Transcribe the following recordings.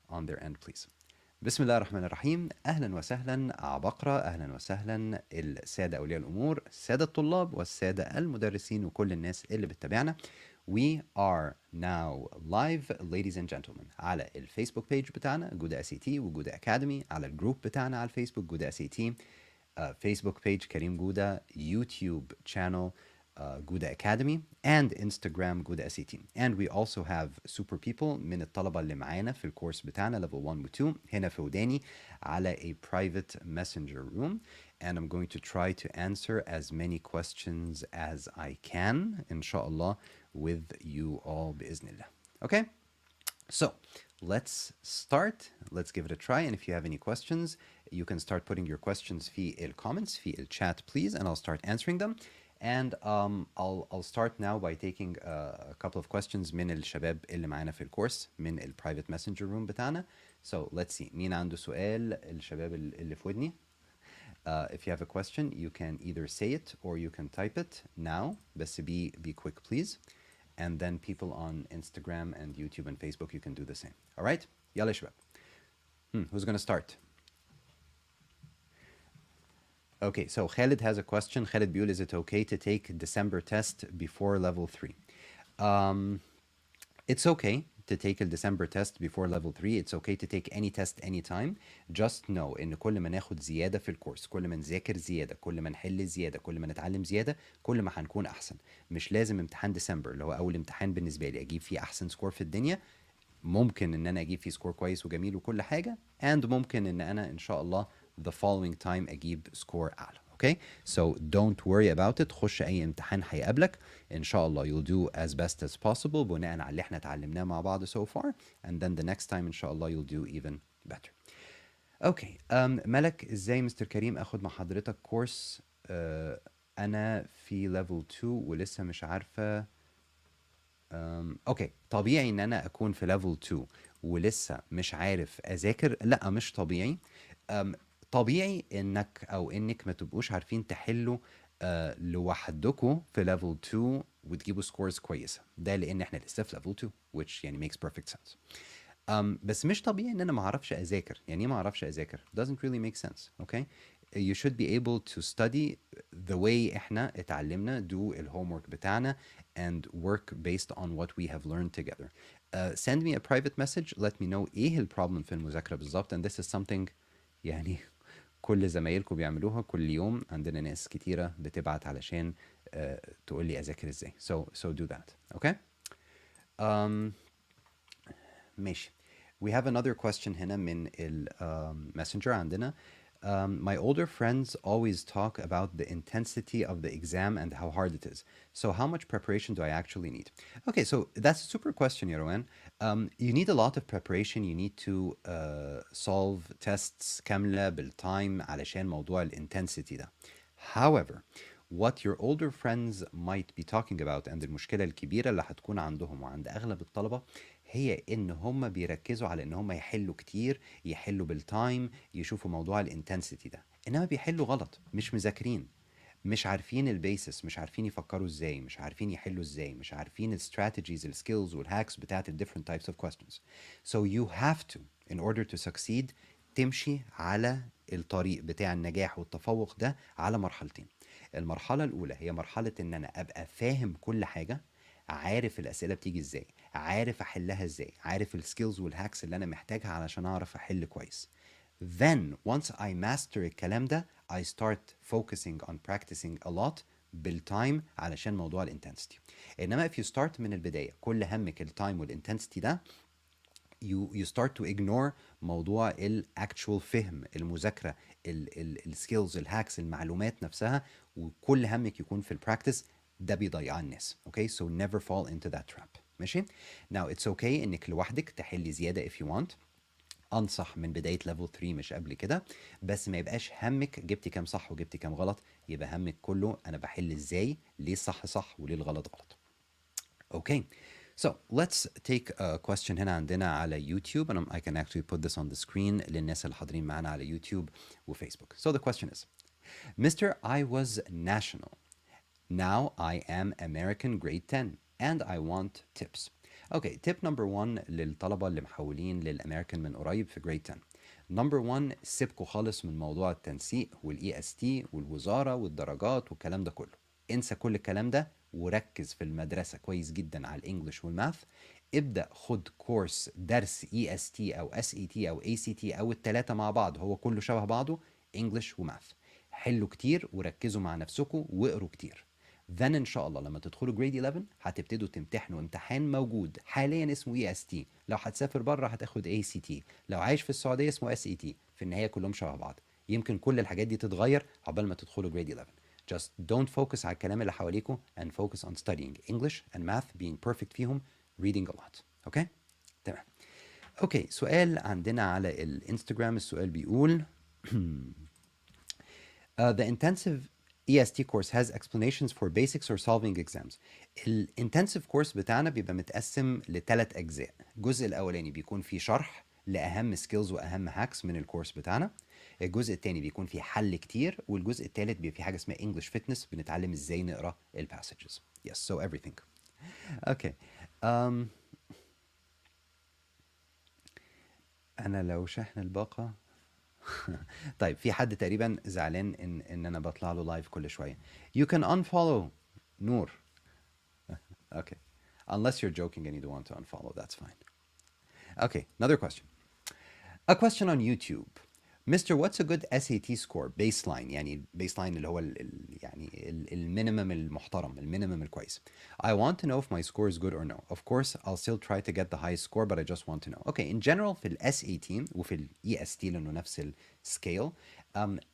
on their end, please. بسم الله الرحمن الرحيم. أهلا وسهلا عبقرة، أهلا وسهلا السادة أولياء الأمور، السادة الطلاب والسادة المدرسين وكل الناس اللي بتتابعنا. We are now live ladies and gentlemen على الفيسبوك بيج بتاعنا جودة SAT وجودة أكاديمي، على الجروب بتاعنا على الفيسبوك جودة SAT، فيسبوك بيج كريم جودة، يوتيوب channel Gouda Academy, and Instagram Gouda SAT. And we also have super people من الطلبة اللي معانا في الكورس بتاعنا level 1 و 2 هنا في وداني على a private messenger room. And I'm going to try to answer as many questions as I can, inshallah, with you all بإذن الله. Okay? So let's start. Let's give it a try. And if you have any questions, you can start putting your questions في comments, في chat, please, and I'll start answering them. And I'll start now by taking a couple of questions من الشباب اللي معانا في الكورس من private messenger room بتاعنا. So let's see. مين عنده سؤال؟ الشباب اللي في ودني. If you have a question, you can either say it or you can type it now. بس be quick, please. And then people on Instagram and YouTube and Facebook, you can do the same. All right? يلا يا شباب. Who's going to start? Okay, so Khalid has a question. Khalid بيقول, is it okay to take December test before level 3? It's okay to take a December test before level 3. It's okay to take any test anytime. Just know إن كل ما ناخد زيادة في الكورس، كل ما نذاكر زيادة، كل ما نحل زيادة، كل ما نتعلم زيادة، كل ما هنكون أحسن. مش لازم امتحان ديسمبر اللي هو أول امتحان بالنسبة لي أجيب فيه أحسن سكور في الدنيا. ممكن إن أنا أجيب فيه سكور كويس وجميل وكل حاجة. And ممكن إن أنا إن شاء الله the following time أجيب سكور أعلى. Okay, so don't worry about it. خش أي امتحان هيقابلك إن شاء الله you'll do as best as possible بناء على اللي احنا اتعلمناه مع بعض so far, and then the next time إن شاء الله you'll do even better. Okay, ملك ازاي مستر كريم اخد مع حضرتك كورس؟ أنا في level 2 ولسه مش عارفة. اوكي، طبيعي ان انا اكون في level 2 ولسه مش عارف اذاكر؟ لا مش طبيعي. طبيعي انك او انك ما تبقوش عارفين تحلوا لوحدكم في level 2 وتجيبوا سكورز كويسه. ده لان احنا لسه في level 2 which يعني makes perfect sense. بس مش طبيعي ان انا ما اعرفش اذاكر. يعني ايه ما اعرفش اذاكر؟ doesn't really make sense. Okay, you should be able to study the way احنا اتعلمنا, do ال homework بتاعنا and work based on what we have learned together. Send me a private message, let me know ايه ال problem في المذاكرة بالظبط, and this is something يعني كل زمايلكم بيعملوها كل يوم. عندنا ناس كتيرة بتبعت علشان تقول لي أذاكر إزاي. So do that. Okay? ماشي. We have another question هنا من ال messenger عندنا. My older friends always talk about the intensity of the exam and how hard it is. So how much preparation do I actually need? Okay, so that's a super question, Yaroan. You need a lot of preparation. You need to solve tests كاملة بالtime علشان موضوع ال intensity ده. However, what your older friends might be talking about and المشكلة الكبيرة اللي هتكون عندهم وعند أغلب الطلبة هي ان هم بيركزوا على ان هم يحلوا كتير، يحلوا بالتايم، يشوفوا موضوع الانتنسيتي ده، انما بيحلوا غلط، مش مذاكرين، مش عارفين البيسس، مش عارفين يفكروا ازاي، مش عارفين يحلوا ازاي، مش عارفين الستراتيجيز السكيلز والهاكس بتاعت ال different types of questions. So you have to, in order to succeed, تمشي على الطريق بتاع النجاح والتفوق ده على مرحلتين. المرحلة الأولى هي مرحلة إن أنا أبقى فاهم كل حاجة، عارف الأسئلة بتيجي إزاي، عارف أحلها إزاي، عارف السكيلز والهاكس اللي أنا محتاجها علشان أعرف أحل كويس. Then once I master الكلام ده I start focusing on practicing a lot بالتايم علشان موضوع الانتنسيتي. إنما if you start من البداية كل همك التايم والانتنسيتي ده you start to ignore موضوع ال actual فهم المذاكرة السكيلز الهاكس المعلومات نفسها وكل همك يكون في البراكتس. ده بيضيع الناس. Okay, so never fall into that trap. ماشي. Now it's okay انك لوحدك تحلي زيادة if you want. انصح من بداية level 3 مش قبل كده، بس ما يبقاش همك جبتي كام صح وجبتي كام غلط، يبقى همك كله انا بحل ازاي، ليه الصح صح وليه الغلط غلط. Okay, so let's take a question هنا عندنا على يوتيوب and I can actually put this on the screen للناس اللي حاضرين معانا على يوتيوب وفيسبوك. So the question is, Mr. I was national. Now I am American grade 10 and I want tips. اوكي tip number 1 للطلبة اللي محولين للامريكان من قريب في جريد 10. نمبر 1 سيبكوا خالص من موضوع التنسيق والاي اس تي والوزارة والدرجات والكلام ده كله. انسى كل الكلام ده وركز في المدرسة كويس جدا على الانجليش والماث. ابدأ خد كورس درس اي اس تي او اس اي تي او اي سي تي او التلاتة مع بعض، هو كله شبه بعضه، انجليش وماث. حلوا كتير وركزوا مع نفسكم واقروا كتير. then ان شاء الله لما تدخلوا جريد 11 هتبتدوا تمتحنوا امتحان موجود حاليا اسمه اي اس تي، لو هتسافر بره هتاخد اي سي تي، لو عايش في السعوديه اسمه اس اي تي، في النهايه كلهم شبه بعض. يمكن كل الحاجات دي تتغير عقبال ما تدخلوا جريد 11. just don't focus على الكلام اللي حواليكم and focus on studying English and math, being perfect فيهم, reading a lot. اوكي تمام. اوكي سؤال عندنا على الانستجرام، السؤال بيقول the intensive EST course has explanations for basics or solving exams. الانتنسيف كورس بتاعنا بيبقى متقسم لثلاث اجزاء. الجزء الاولاني بيكون فيه شرح لاهم سكيلز واهم هاكس من الكورس بتاعنا. الجزء الثاني بيكون فيه حل كتير، والجزء الثالث بيبقى فيه حاجه اسمها English fitness، بنتعلم ازاي نقرا الباسجز. Yes, so everything. Okay. Um, انا لو شحن الباقه. طيب في حد تقريبا زعلان ان انا بطلع له لايف كل شويه. You can unfollow نور. Okay. Unless you're joking and you don't want to unfollow, that's fine. Okay, another question. A question on YouTube. Mr. What's a good SAT score baseline؟ يعني baseline اللي هو يعني المينيمم المحترم، المينيمم الكويس. I want to know if my score is good or no. Of course, I'll still try to get the highest score, but I just want to know. Okay, in general في ال S18 وفي ال EST لأنه نفس السكيل،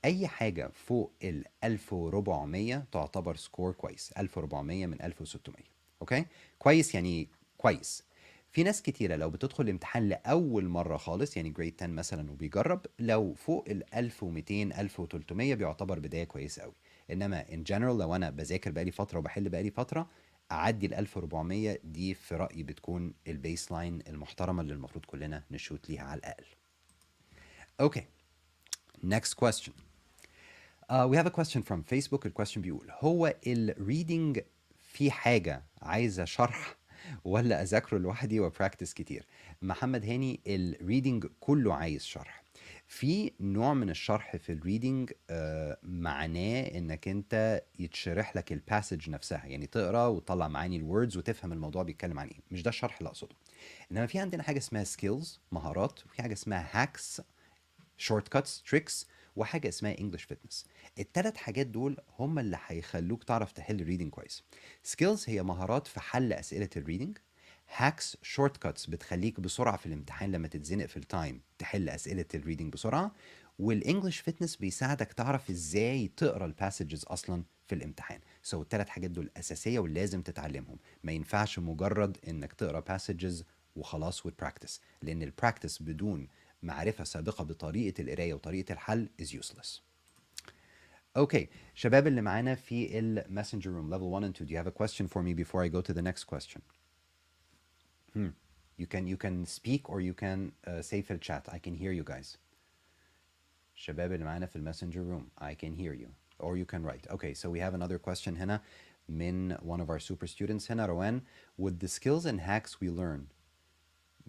أي حاجة فوق ال 1400 تعتبر سكور كويس. 1400 من 1600. اوكي كويس يعني كويس. في ناس كتيرة لو بتدخل الامتحان لأول مرة خالص، يعني جريد 10 مثلا وبيجرب، لو فوق ال 1200 1300 بيعتبر بداية كويسة قوي. إنما in general لو أنا بذاكر بقالي فترة وبحل بقالي فترة، أعدي ال 1400 دي في رأيي بتكون البيس لاين المحترمة اللي المفروض كلنا نشوت ليها على الأقل. Okay, next question. We have a question from Facebook. الكويستشن بيقول هو الريدنج في حاجة عايزة شرح ولا أذاكره لوحدي وبراكتس كتير؟ محمد هاني، الريدنج كله عايز شرح. في نوع من الشرح في الريدنج معناه انك انت يتشرح لك الباسج نفسها، يعني تقرا وتطلع معاني الوردز وتفهم الموضوع بيتكلم عن ايه، مش ده الشرح اللي اقصده. انما في عندنا حاجه اسمها سكيلز، مهارات، وفي حاجه اسمها هاكس، شورت كاتس، تريكس، وحاجه اسمها انجلش فيتنس. الثلاث حاجات دول هم اللي هيخلوك تعرف تحل الريدنج كويس. سكيلز هي مهارات في حل اسئله الريدنج. هاكس شورت كاتس بتخليك بسرعه في الامتحان لما تتزنق في التايم تحل اسئله الريدنج بسرعه. والانجلش فيتنس بيساعدك تعرف ازاي تقرا الباسجز اصلا في الامتحان. سو الثلاث حاجات دول اساسيه ولازم تتعلمهم. ما ينفعش مجرد انك تقرا باسجز وخلاص وتبراكتس، لان البراكتس بدون معرفة سابقة بطريقة القراية وطريقة الحل is useless. Okay, شباب اللي معانا في ال messenger room level 1 and 2, do you have a question for me before I go to the next question? You can speak or you can say في الchat. I can hear you guys. شباب اللي معانا في ال messenger room, I can hear you. Or you can write. Okay, so we have another question هنا من one of our super students هنا روان. Would the skills and hacks we learn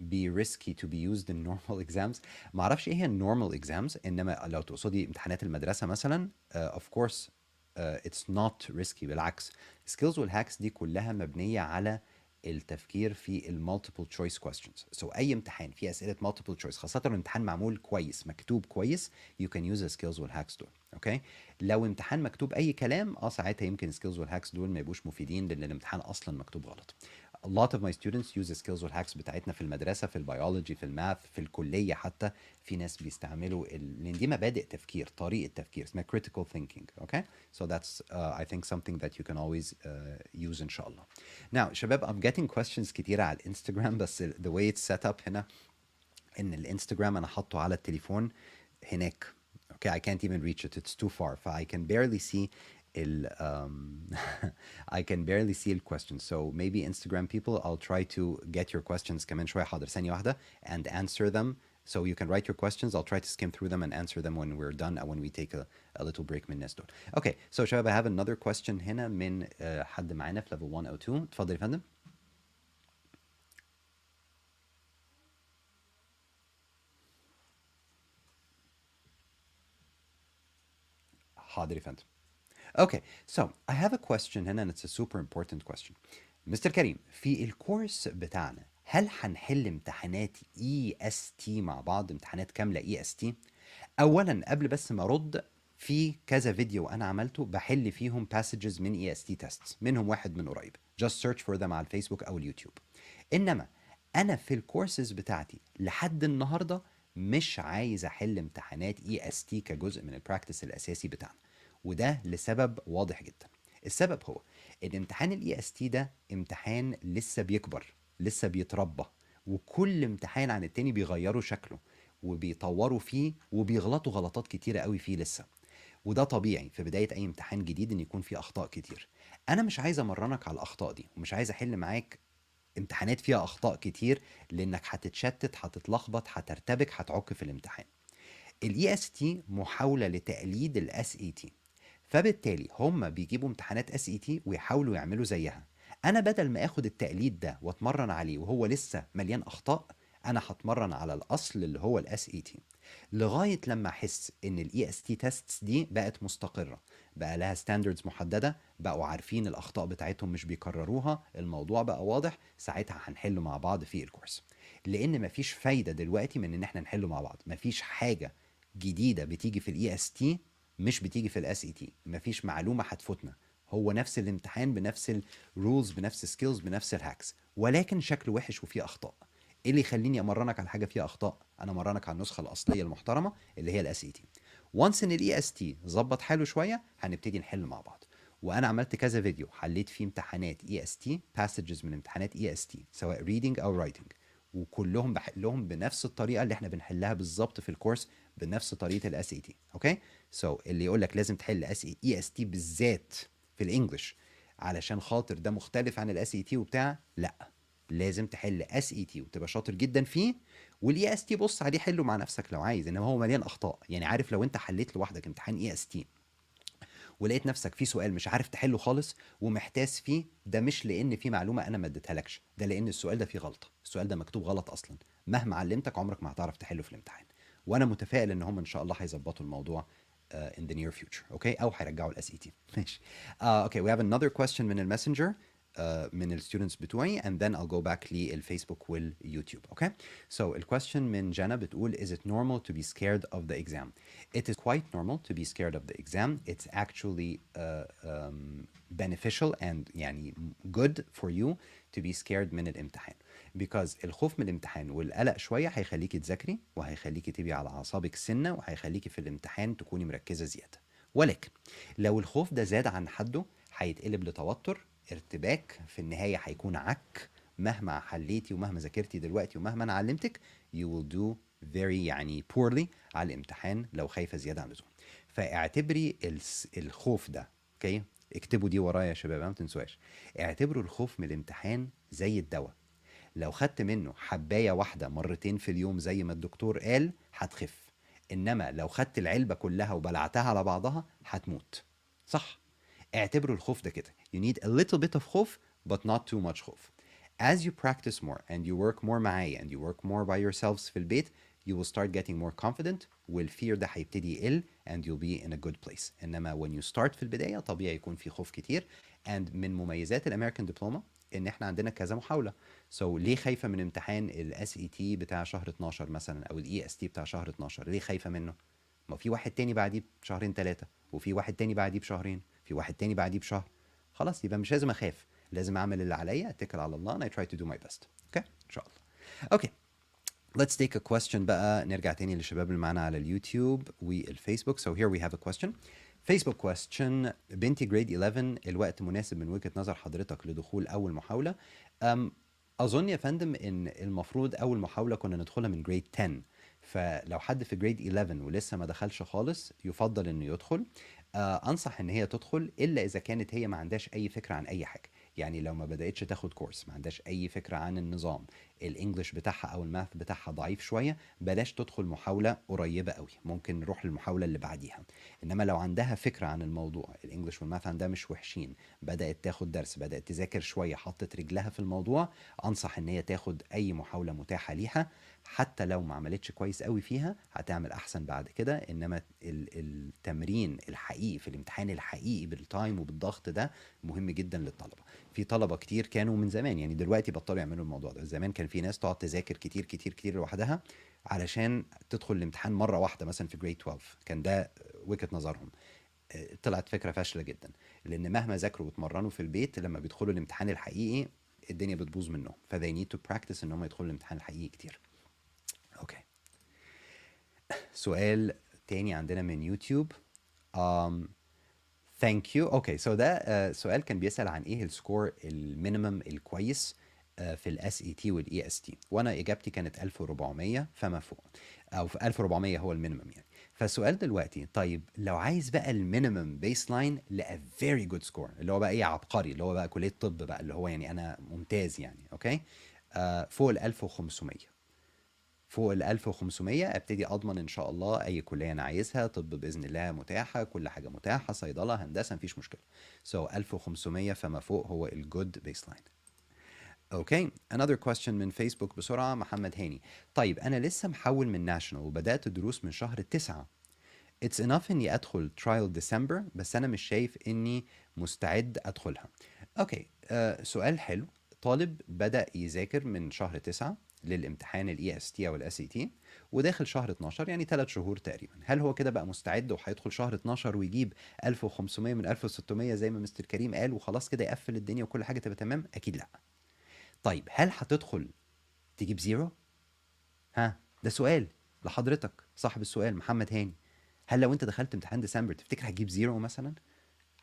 be risky to be used in normal exams؟ ما اعرفش ايه هي normal exams، انما لو تقصدي امتحانات المدرسه مثلا of course it's not risky. بالعكس skills والهاكس دي كلها مبنيه على التفكير في المالتيبل تشويس questions. so اي امتحان فيه اسئله multiple choice، خاصه لو الامتحان معمول كويس مكتوب كويس، you can use the skills والهاكس دول. اوكي لو امتحان مكتوب اي كلام ساعتها يمكن skills والهاكس دول ما يبقوش مفيدين لان الامتحان اصلا مكتوب غلط. A lot of my students use the skills والهاكس بتاعتنا في المدرسة، في البيولوجي، في الماث، في الكلية حتى. في ناس بيستعملوا لأن دي مبادئ تفكير، طريقة تفكير اسمها critical thinking. Okay, so that's I think something that you can always use إن شاء الله. Now شباب I'm getting questions كتيرة على الانستجرام، بس the way it's set up هنا إن الانستجرام أنا حاطه على التليفون هناك. Okay, I can't even reach it. It's too far. I can barely see I can barely see the questions. So maybe Instagram people, I'll try to get your questions كمان شوية. حاضر ثانية واحدة and answer them. So you can write your questions. I'll try to skim through them and answer them when we're done or when we take a little break من الناس دول. Okay, so شباب I have another question هنا من حد معانا في level 1 أو 2. اتفضل يا فندم. حاضر يا فندم. Okay, so I have a question هنا and it's a super important question. مستر كريم، في الكورس بتاعنا هل هنحل امتحانات EST مع بعض، امتحانات كاملة EST؟ أولا قبل بس ما أرد، في كذا فيديو أنا عملته بحل فيهم passages من EST tests، منهم واحد من قريب. just search for them على الفيسبوك أو اليوتيوب. إنما أنا في الكورسز بتاعتي لحد النهاردة مش عايز أحل امتحانات EST كجزء من البراكتس الأساسي بتاعنا، وده لسبب واضح جدا. السبب هو ان امتحان الاي اس تي ده امتحان لسه بيكبر، لسه بيتربى، وكل امتحان عن التاني بيغيروا شكله وبيطوروا فيه وبيغلطوا غلطات كتيرة قوي فيه لسه. وده طبيعي في بداية أي امتحان جديد إن يكون فيه أخطاء كتير. أنا مش عايز أمرنك على الأخطاء دي، ومش عايز أحل معاك امتحانات فيها أخطاء كتير، لأنك هتتشتت، هتتلخبط، هترتبك، هتعك في الامتحان. الاي اس تي محاوله لتقليد الاس اي تي، فبالتالي هم بيجيبوا امتحانات اس اي تي ويحاولوا يعملوا زيها. انا بدل ما اخد التقليد ده واتمرن عليه وهو لسه مليان اخطاء، انا هتمرن على الاصل اللي هو الاس اي تي، لغايه لما احس ان الاي اس تي تيستس دي بقت مستقره، بقى لها ستاندردز محدده، بقوا عارفين الاخطاء بتاعتهم مش بيكرروها، الموضوع بقى واضح، ساعتها هنحله مع بعض في الكورس. لان مفيش فايده دلوقتي من ان احنا نحله مع بعض، مفيش حاجه جديده بتيجي في الاي اس تي مش بتيجي في الاس اي تي، مفيش معلومه هتفوتنا، هو نفس الامتحان بنفس الرولز بنفس السكيلز بنفس الهاكس، ولكن شكله وحش وفيه اخطاء. ايه اللي يخليني امرنك على حاجه فيها اخطاء؟ انا امرنك على النسخه الاصليه المحترمه اللي هي الاس اي تي. وانس ان الاي اس تي ظبط حاله شويه هنبتدي نحل مع بعض. وانا عملت كذا فيديو حليت فيه امتحانات اي اس تي، باسجز من امتحانات اي اس تي سواء ريدنج او رايتنج، وكلهم بحلهم بنفس الطريقه اللي احنا بنحلها بالظبط في الكورس، بنفس طريقه الاس اي تي. اوكي، سو اللي يقول لك لازم تحل اي اس تي بالذات في الانجليش علشان خاطر ده مختلف عن الاس اي تي وبتاع، لا، لازم تحل اس اي تي وتبقى شاطر جدا فيه. والاي اس تي بص عليه حله مع نفسك لو عايز، انما هو مليان اخطاء. يعني عارف لو انت حليت لوحدك امتحان اي اس تي ولقيت نفسك في سؤال مش عارف تحله خالص ومحتاس فيه، ده مش لان في معلومه انا ما اديتهالكش، ده لان السؤال ده فيه غلطه، السؤال ده مكتوب غلط اصلا، مهما علمتك عمرك ما هتعرف تحله في الامتحان. وانا متفائل ان هم ان شاء الله هيظبطوا الموضوع in the near future. اوكي، او هيرجعوا الاس اي تي. ماشي. اوكي we have another question من الماسنجر من الستودنتس بتوعي and then I'll go back للفيسبوك واليوتيوب. اوكي. So الكويستشن من جانا بتقول is it normal to be scared of the exam? It is quite normal to be scared of the exam. It's actually beneficial and يعني good for you to be scared من الامتحان. Because الخوف من الامتحان والقلق شوية هيخليكي تذاكري وهيخليكي تبقي على أعصابك سنة وهيخليكي في الامتحان تكوني مركزة زيادة. ولكن لو الخوف ده زاد عن حده هيتقلب لتوتر، ارتباك، في النهاية هيكون عك. مهما حليتي ومهما ذاكرتي دلوقتي ومهما أنا علمتك you will do very يعني poorly على الامتحان لو خايفة زيادة عن اللزوم. فاعتبري الخوف ده، اوكي، اكتبوا دي ورايا يا شباب ما تنسوهاش، اعتبروا الخوف من الامتحان زي الدواء. لو خدت منه حباية واحدة مرتين في اليوم زي ما الدكتور قال هتخف، انما لو خدت العلبة كلها وبلعتها على بعضها هتموت. صح؟ اعتبروا الخوف ده كده. You need a little bit of خوف but not too much خوف. As you practice more and you work more معايا and you work more by yourselves في البيت, you will start getting more confident والفير ده هيبتدي يقل and you'll be in a good place. انما when you start في البداية طبيعي يكون في خوف كتير. and من مميزات الامريكان دبلومة ان احنا عندنا كذا محاولة. so ليه خايفة من امتحان الاس اي تي بتاع شهر 12 مثلا او الاي اس تي بتاع شهر 12؟ ليه خايفة منه؟ ما في واحد تاني بعديه بشهرين ثلاثة، وفي واحد تاني بعديه بشهرين، في واحد تاني بعديه بشهر. خلاص يبقى مش لازم اخاف، لازم اعمل اللي عليا، اتكل على الله and I try to do my best. اوكي ان شاء الله. اوكي let's take a question بقى، نرجع تاني للشباب اللي معانا على اليوتيوب والفيسبوك. So here we have a question. Facebook question: بنتي grade 11، الوقت مناسب من وجهة نظر حضرتك لدخول أول محاولة؟ أظن يا فندم إن المفروض أول محاولة كنا ندخلها من grade 10، فلو حد في grade 11 ولسه ما دخلش خالص يفضل إنه يدخل. أنصح إن هي تدخل إلا إذا كانت هي ما عندهاش أي فكرة عن أي حاجة. يعني لو ما بدأتش تاخد كورس، ما عندهاش أي فكرة عن النظام، الانجليش بتاعها او الماث بتاعها ضعيف شويه، بلاش تدخل محاوله قريبه قوي، ممكن نروح للمحاوله اللي بعديها. انما لو عندها فكره عن الموضوع، الانجليش والماث عندها مش وحشين، بدات تاخد درس، بدات تذاكر شويه، حطت رجلها في الموضوع، انصح ان هي تاخد اي محاوله متاحه ليها. حتى لو ما عملتش كويس قوي فيها هتعمل احسن بعد كده. انما التمرين الحقيقي في الامتحان الحقيقي بالتايم وبالضغط ده مهم جدا للطلبه. في طلبه كتير كانوا من زمان، يعني دلوقتي بطلوا يعملوا الموضوع ده. زمان كان في ناس تقعد تذاكر كتير كتير كتير لوحدها علشان تدخل الامتحان مره واحده مثلا في جريد 12. كان ده وجهه نظرهم. طلعت فكره فاشله جدا، لان مهما ذاكروا واتمرنوا في البيت لما بيدخلوا الامتحان الحقيقي الدنيا بتبوظ منهم. ف they need to practice ان هم يدخلوا الامتحان الحقيقي كتير. اوكي. سؤال تاني عندنا من يوتيوب. um, thank you. اوكي سو ده سؤال كان بيسأل عن ايه السكور المينيمم الكويس في الاس اي تي والاي اس تي، وانا اجابتي كانت 1400 فما فوق، او في 1400 هو المينيمم يعني. فالسؤال دلوقتي، طيب لو عايز بقى المينيمم بيس لاين ل a very good score، اللي هو بقى ايه، عبقري، اللي هو بقى كلية طب بقى، اللي هو يعني انا ممتاز يعني، اوكي، فوق ال 1500. فوق ال 1500 ابتدي اضمن ان شاء الله اي كليه انا عايزها. طب باذن الله متاحه، كل حاجه متاحه، صيدله، هندسه، مفيش مشكله. سو 1500 فما فوق هو الجود بيس لاين. اوكي. another question من فيسبوك بسرعه، محمد هاني. طيب انا لسه محول من ناشونال وبدات دروس من شهر 9. It's enough اني ادخل ترايل ديسمبر، بس انا مش شايف اني مستعد ادخلها. اوكي. سؤال حلو. طالب بدأ يذاكر من شهر 9 للامتحان الاي اس تي او الاس اي تي، وداخل شهر 12، يعني 3 شهور تقريبا. هل هو كده بقى مستعد وهيدخل شهر 12 ويجيب 1500 من 1600 زي ما مستر كريم قال وخلاص كده يقفل الدنيا وكل حاجه تبقى تمام؟ اكيد لا. طيب هل هتدخل تجيب زيرو؟ ها، ده سؤال لحضرتك صاحب السؤال محمد هاني. هل لو انت دخلت امتحان ديسمبر تفتكر هتجيب زيرو مثلا؟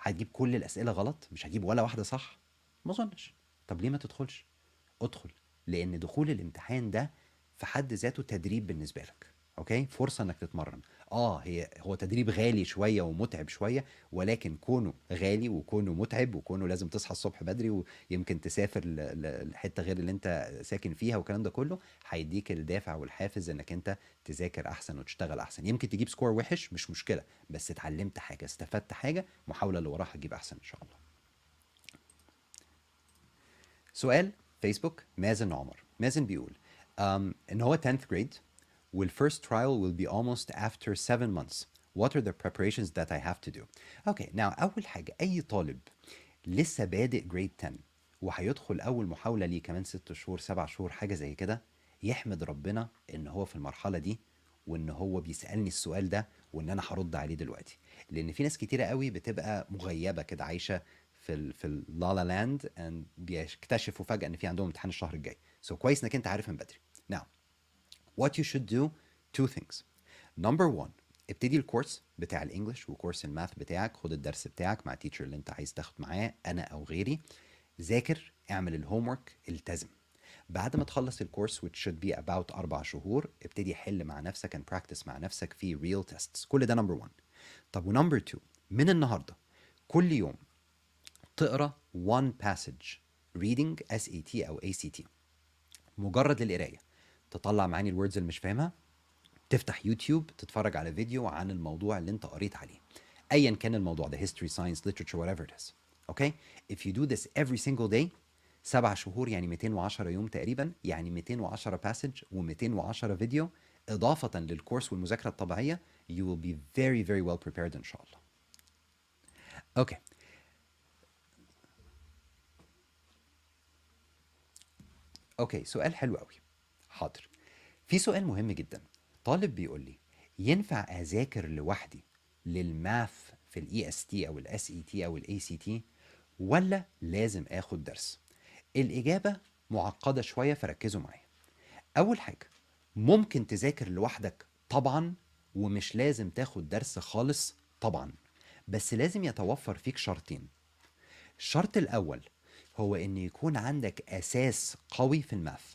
هتجيب كل الاسئله غلط، مش هجيب ولا واحده صح؟ ما اظنش. طب ليه ما تدخلش؟ ادخل. لان دخول الامتحان ده في حد ذاته تدريب بالنسبه لك. اوكي، فرصه انك تتمرن. هو تدريب غالي شويه ومتعب شويه، ولكن كونه غالي وكونه متعب وكونه لازم تصحى الصبح بدري ويمكن تسافر لحته غير اللي انت ساكن فيها والكلام ده كله، هيديك الدافع والحافز انك انت تذاكر احسن وتشتغل احسن. يمكن تجيب سكور وحش مش مشكله، بس اتعلمت حاجه، استفدت حاجه، محاوله اللي وراها تجيب احسن ان شاء الله. سؤال فيسبوك مازن عمر. مازن بيقول ان هو 10th grade والfirst trial will be almost after 7 months. What are the preparations that I have to do? Okay, now أول حاجة، أي طالب لسه بادئ grade 10 وهيدخل أول محاولة ليه كمان 6 شهور 7 شهور حاجة زي كده، يحمد ربنا إن هو في المرحلة دي، وإن هو بيسألني السؤال ده، وإن أنا هرد عليه دلوقتي. لأن في ناس كتيرة قوي بتبقى مغيبة كده، عايشة في اللالا لاند، بيكتشفوا فجأة إن في عندهم امتحان الشهر الجاي. سو كويس إنك أنت عارف من بدري. Now what you should do: two things. Number one، ابتدي الكورس بتاع الانجليش وكورس الماث بتاعك، خد الدرس بتاعك مع التيتشر اللي انت عايز تاخد معاه، انا او غيري. ذاكر، اعمل الهوم ورك، التزم. بعد ما تخلص الكورس which should be about 4 شهور، ابتدي حل مع نفسك and practice مع نفسك في real tests. كل ده number one. طب ونمبر 2، من النهارده كل يوم تقرا one passage reading SAT او ACT. مجرد للقرايه، تطلع معاني الوردز اللي مش فاهمها، تفتح يوتيوب تتفرج على فيديو عن الموضوع اللي انت قريت عليه، ايا كان الموضوع ده، history, science, literature, whatever it is. اوكي. if you do this every single day، 7 شهور يعني 210 يوم تقريبا، يعني 210 باسج و210 فيديو، اضافه للكورس والمذاكره الطبيعيه. you will be very very well prepared ان شاء الله. اوكي. اوكي سؤال حلو قوي. حاضر. في سؤال مهم جدا. طالب بيقول لي، ينفع اذاكر لوحدي للماث في الاي اس تي او الاس اي تي او الاي سي تي، ولا لازم اخد درس؟ الاجابه معقده شويه فركزوا معايا. اول حاجه، ممكن تذاكر لوحدك طبعا، ومش لازم تاخد درس خالص طبعا، بس لازم يتوفر فيك شرطين. الشرط الاول هو ان يكون عندك اساس قوي في الماث،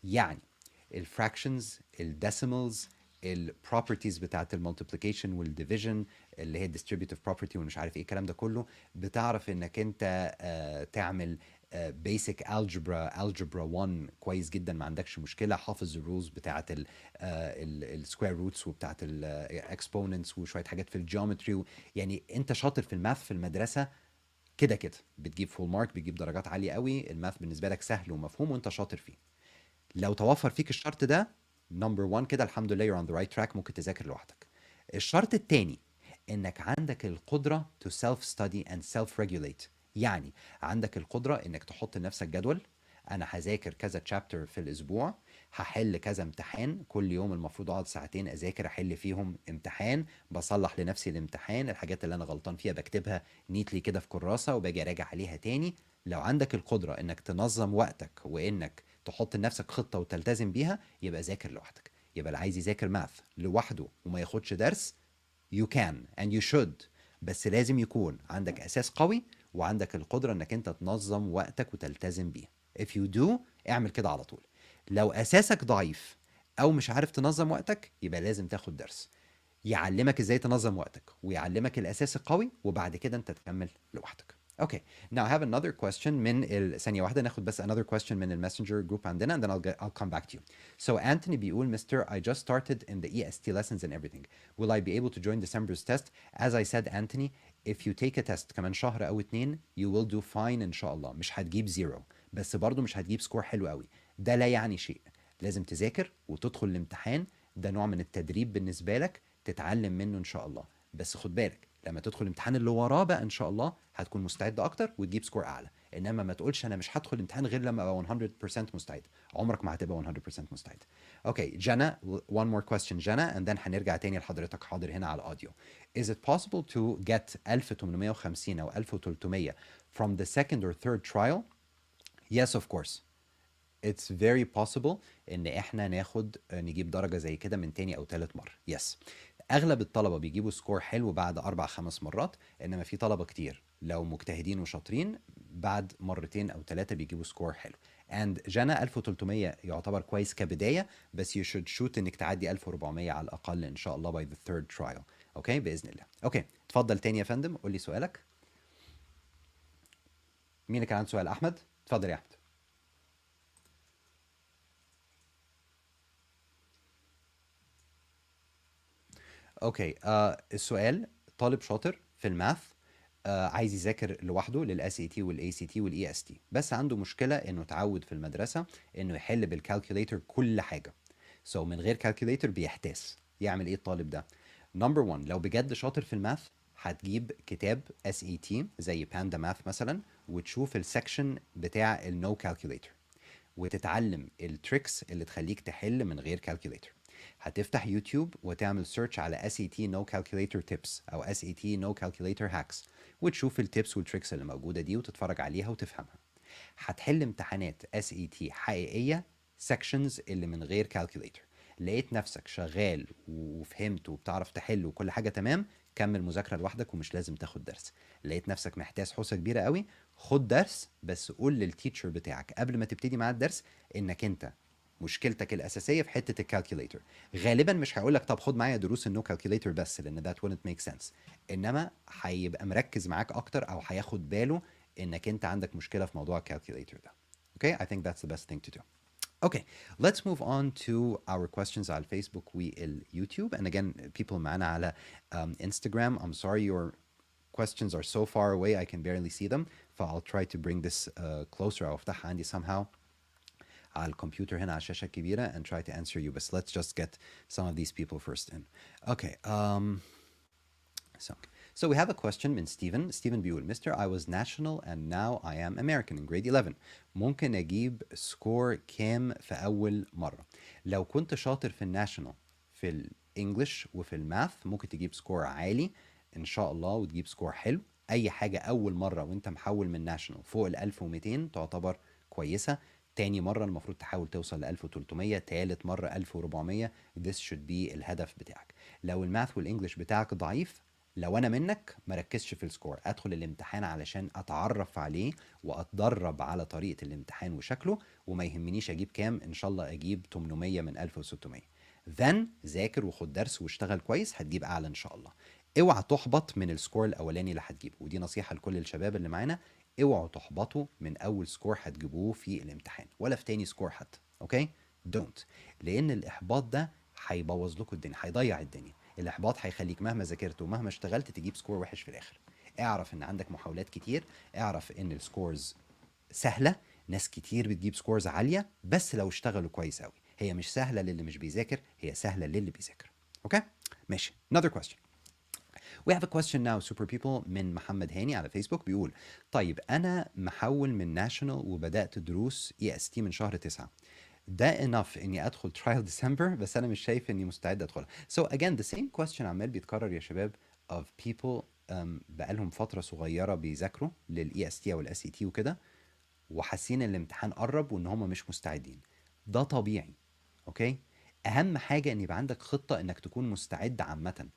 يعني الفراكشنز، الديسيمالز، البروبرتيز بتاعت المالتيبليكيشن والديفيجن اللي هي distributive property ومش عارف ايه الكلام ده كله. بتعرف انك انت تعمل basic algebra 1 كويس جدا، ما عندكش مشكله. حافظ الرولز بتاعت السكوير روتس وبتاعت الاكسبوننتس وشويه حاجات في الجيومتري. يعني انت شاطر في الماث في المدرسه، كده كده بتجيب فول مارك، بتجيب درجات عاليه قوي. الماث بالنسبه لك سهل ومفهوم وانت شاطر فيه. لو توفر فيك الشرط ده، نمبر 1 كده الحمد لله you're on the right track، ممكن تذاكر لوحدك. الشرط التاني انك عندك القدرة to self study and self regulate. يعني عندك القدرة انك تحط لنفسك جدول، انا هذاكر كذا تشابتر في الاسبوع، هحل كذا امتحان كل يوم، المفروض اقعد ساعتين اذاكر احل فيهم امتحان، بصلح لنفسي الامتحان، الحاجات اللي انا غلطان فيها بكتبها نيتلي كده في كراسة وباجي اراجع عليها تاني. لو عندك القدرة انك تنظم وقتك وانك تحط لنفسك خطة وتلتزم بيها، يبقى ذاكر لوحدك. يبقى اللي عايز يذاكر ماث لوحده وما ياخدش درس، you can and you should، بس لازم يكون عندك أساس قوي وعندك القدرة إنك أنت تنظم وقتك وتلتزم بيه. if you do، اعمل كده على طول. لو أساسك ضعيف أو مش عارف تنظم وقتك، يبقى لازم تاخد درس يعلمك ازاي تنظم وقتك ويعلمك الاساس القوي، وبعد كده انت تكمل لوحدك. Okay, now I have another question من ثانية واحدة ناخد بس another question من الماسنجر جروب عندنا and then I'll come back to you. So Anthony بيقول Mr. I just started in the EST lessons and everything. Will I be able to join December's test? As I said Anthony, if you take a test كمان شهر أو اتنين you will do fine إن شاء الله. مش هتجيب زيرو بس برضو مش هتجيب سكور حلو قوي. ده لا يعني شيء. لازم تذاكر وتدخل الامتحان، ده نوع من التدريب بالنسبة لك تتعلم منه ان شاء الله. بس خد بالك لما تدخل الامتحان اللي وراه بقى ان شاء الله هتكون مستعد اكتر وتجيب سكور اعلى. انما ما تقولش انا مش هدخل الامتحان غير لما ابقى 100% مستعد، عمرك ما هتبقى 100% مستعد. اوكي جانا، one more question جانا and then هنرجع تاني لحضرتك حاضر هنا على الاوديو. Is it possible to get 1850 او 1300 from the second or third trial? Yes of course. It's very possible ان احنا نجيب درجة زي كده من تاني او تالت مرة. يس اغلب الطلبة بيجيبوا سكور حلو بعد 4-5 مرات، انما في طلبة كتير لو مجتهدين وشاطرين بعد مرتين او ثلاثة بيجيبوا سكور حلو. and جانا 1300 يعتبر كويس كبداية، بس you should shoot انك تعدي 1400 على الاقل ان شاء الله by the third trial. اوكي باذن الله. اوكي اتفضل تاني يا فندم، قول لي سؤالك. مين اللي كان عنده سؤال؟ احمد، اتفضل يا احمد. اوكي السؤال طالب شاطر في الماث، عايز يذاكر لوحده للاس اي تي والاي سي تي والاي اس تي، بس عنده مشكله انه اتعود في المدرسه انه يحل بالكالكوليتر كل حاجه، من غير كالكوليتر بيحتاس. يعمل ايه الطالب ده؟ نمبر 1 لو بجد شاطر في الماث، هتجيب كتاب اس اي تي زي باندا ماث مثلا، وتشوف السكشن بتاع النو كالكوليتر وتتعلم التريكس اللي تخليك تحل من غير كالكوليتر. هتفتح يوتيوب وتعمل سيرش على SAT No Calculator Tips أو SAT No Calculator Hacks، وتشوف التيبس والتريكس اللي موجودة دي وتتفرج عليها وتفهمها. هتحل امتحانات SAT حقيقية sections اللي من غير calculator. لقيت نفسك شغال وفهمت وبتعرف تحل وكل حاجة تمام، كمل مذاكرة لوحدك ومش لازم تاخد درس. لقيت نفسك محتاج حوسة كبيرة قوي، خد درس، بس قول للتيتشر بتاعك قبل ما تبتدي معاه الدرس انك انت مشكلتك الاساسيه في حته الكالكوليتر. غالبا مش هيقول لك طب خد معايا دروس النو كالكوليتر بس، لان that wouldn't make sense، انما هيبقى مركز معاك اكتر او هياخد باله انك انت عندك مشكله في موضوع الكالكوليتر ده. Okay, I think that's the best thing to do. Okay, let's move on to our questions على الفيسبوك واليوتيوب. And again, people معانا على Instagram. I'm sorry your questions are so far away I can barely see them. I'll try to bring this closer. أو أفتحها عندي somehow على الكمبيوتر هنا على الشاشة الكبيرة and try to answer you. بس let's just get some of these people first in. Okay. So we have a question من Steven. Steven بيقول Mr. I was national and now I am American in grade 11. ممكن أجيب سكور كام في أول مرة؟ لو كنت شاطر في الناشونال في الإنجليش وفي الماث ممكن تجيب سكور عالي إن شاء الله وتجيب سكور حلو. أي حاجة أول مرة وأنت محول من ناشونال فوق ال 1200 تعتبر كويسة. تاني مرة المفروض تحاول توصل ل 1300، تالت مرة 1400. This should be الهدف بتاعك. لو الماث والإنجليش بتاعك ضعيف، لو انا منك مركزش في السكور، ادخل الامتحان علشان اتعرف عليه واتدرب على طريقة الامتحان وشكله، وما يهمنيش اجيب كام، ان شاء الله اجيب 800 من 1600. then ذاكر وخد درس واشتغل كويس هتجيب اعلى ان شاء الله. اوعى تحبط من السكور الاولاني اللي هتجيبه، ودي نصيحة لكل الشباب اللي معانا. اوعوا تحبطوا من اول سكور هتجيبوه في الامتحان ولا في تاني سكور حتى. اوكي don't، لان الاحباط ده هيبوظ لكم الدنيا، هيضيع الدنيا. الاحباط هيخليك مهما ذاكرت ومهما اشتغلت تجيب سكور وحش في الاخر. اعرف ان عندك محاولات كتير، اعرف ان السكورز سهله، ناس كتير بتجيب سكورز عاليه بس لو اشتغلوا كويس قوي. هي مش سهلة للي مش بيذاكر، هي سهلة للي بيذاكر. اوكي ماشي. another question. We have a question now super people من محمد هاني على فيسبوك بيقول طيب أنا محول من ناشونال وبدأت دروس EST من شهر 9، ده enough إني أدخل trial ديسمبر بس أنا مش شايف إني مستعد أدخلها. So again the same question عمال بيتكرر يا شباب of people بقالهم فترة صغيرة بيذاكروا لل EST أو ال SET وكده وحاسين ان الامتحان قرب وان هم مش مستعدين. ده طبيعي. اوكي اهم حاجه ان يبقى عندك خطه انك تكون مستعد عامه.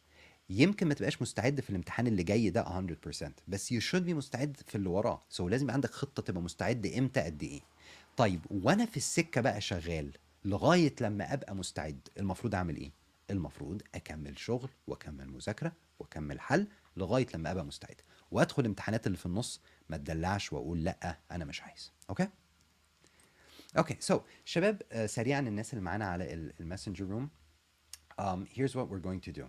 يمكن ما تبقاش مستعد في الامتحان اللي جاي ده 100% بس you should be مستعد في اللي وراه. لازم يبقى عندك خطه تبقى مستعد امتى قد ايه. طيب وانا في السكه بقى شغال لغايه لما ابقى مستعد المفروض اعمل ايه؟ المفروض اكمل شغل واكمل مذاكره واكمل حل لغايه لما ابقى مستعد وادخل الامتحانات اللي في النص ما تدلعش واقول لا انا مش عايز. اوكي اوكي سو شباب سريعا الناس اللي معانا على الماسنجر روم here's what we're going to do.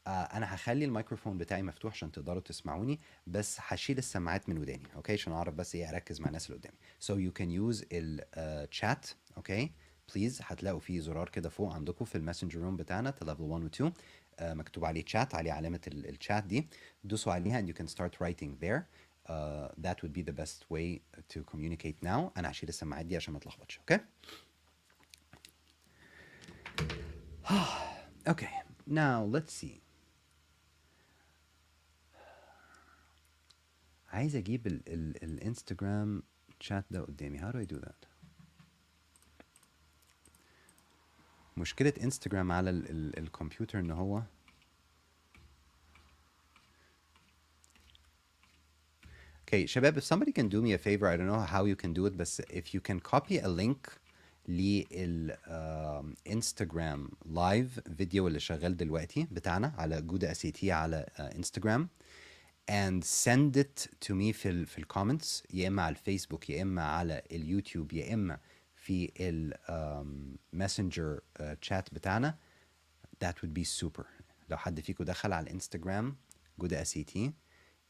انا هخلي الميكروفون بتاعي مفتوح عشان تقدروا تسمعوني بس هشيل السماعات من وداني اوكي عشان اعرف بس ايه اركز مع الناس اللي قدامي. So you can use الشات اوكي بليز. هتلاقوا فيه زرار كده فوق عندكم في الماسنجر روم بتاعنا level 1 و 2 مكتوب عليه chat، عليه علامة الشات دي، دوسوا عليها and you can start writing there. That would be the best way to communicate now. انا هشيل السماعات دي عشان ما تلخبطش. اوكي okay now let's see. عايز اجيب الانستجرام شات ده قدامي. how do I do that؟ مشكلة انستجرام على الكمبيوتر ان هو okay شباب if somebody can do me a favor I don't know how you can do it بس if you can copy a link للانستجرام لايف فيديو اللي شغال دلوقتي بتاعنا على جودة اسيتي على انستجرام and send it to me في الكومنتس يا اما على الفيسبوك يا اما على اليوتيوب يا اما في الماسنجر chat بتاعنا. that would be super. لو حد فيكم دخل على الانستجرام جودة اسيتي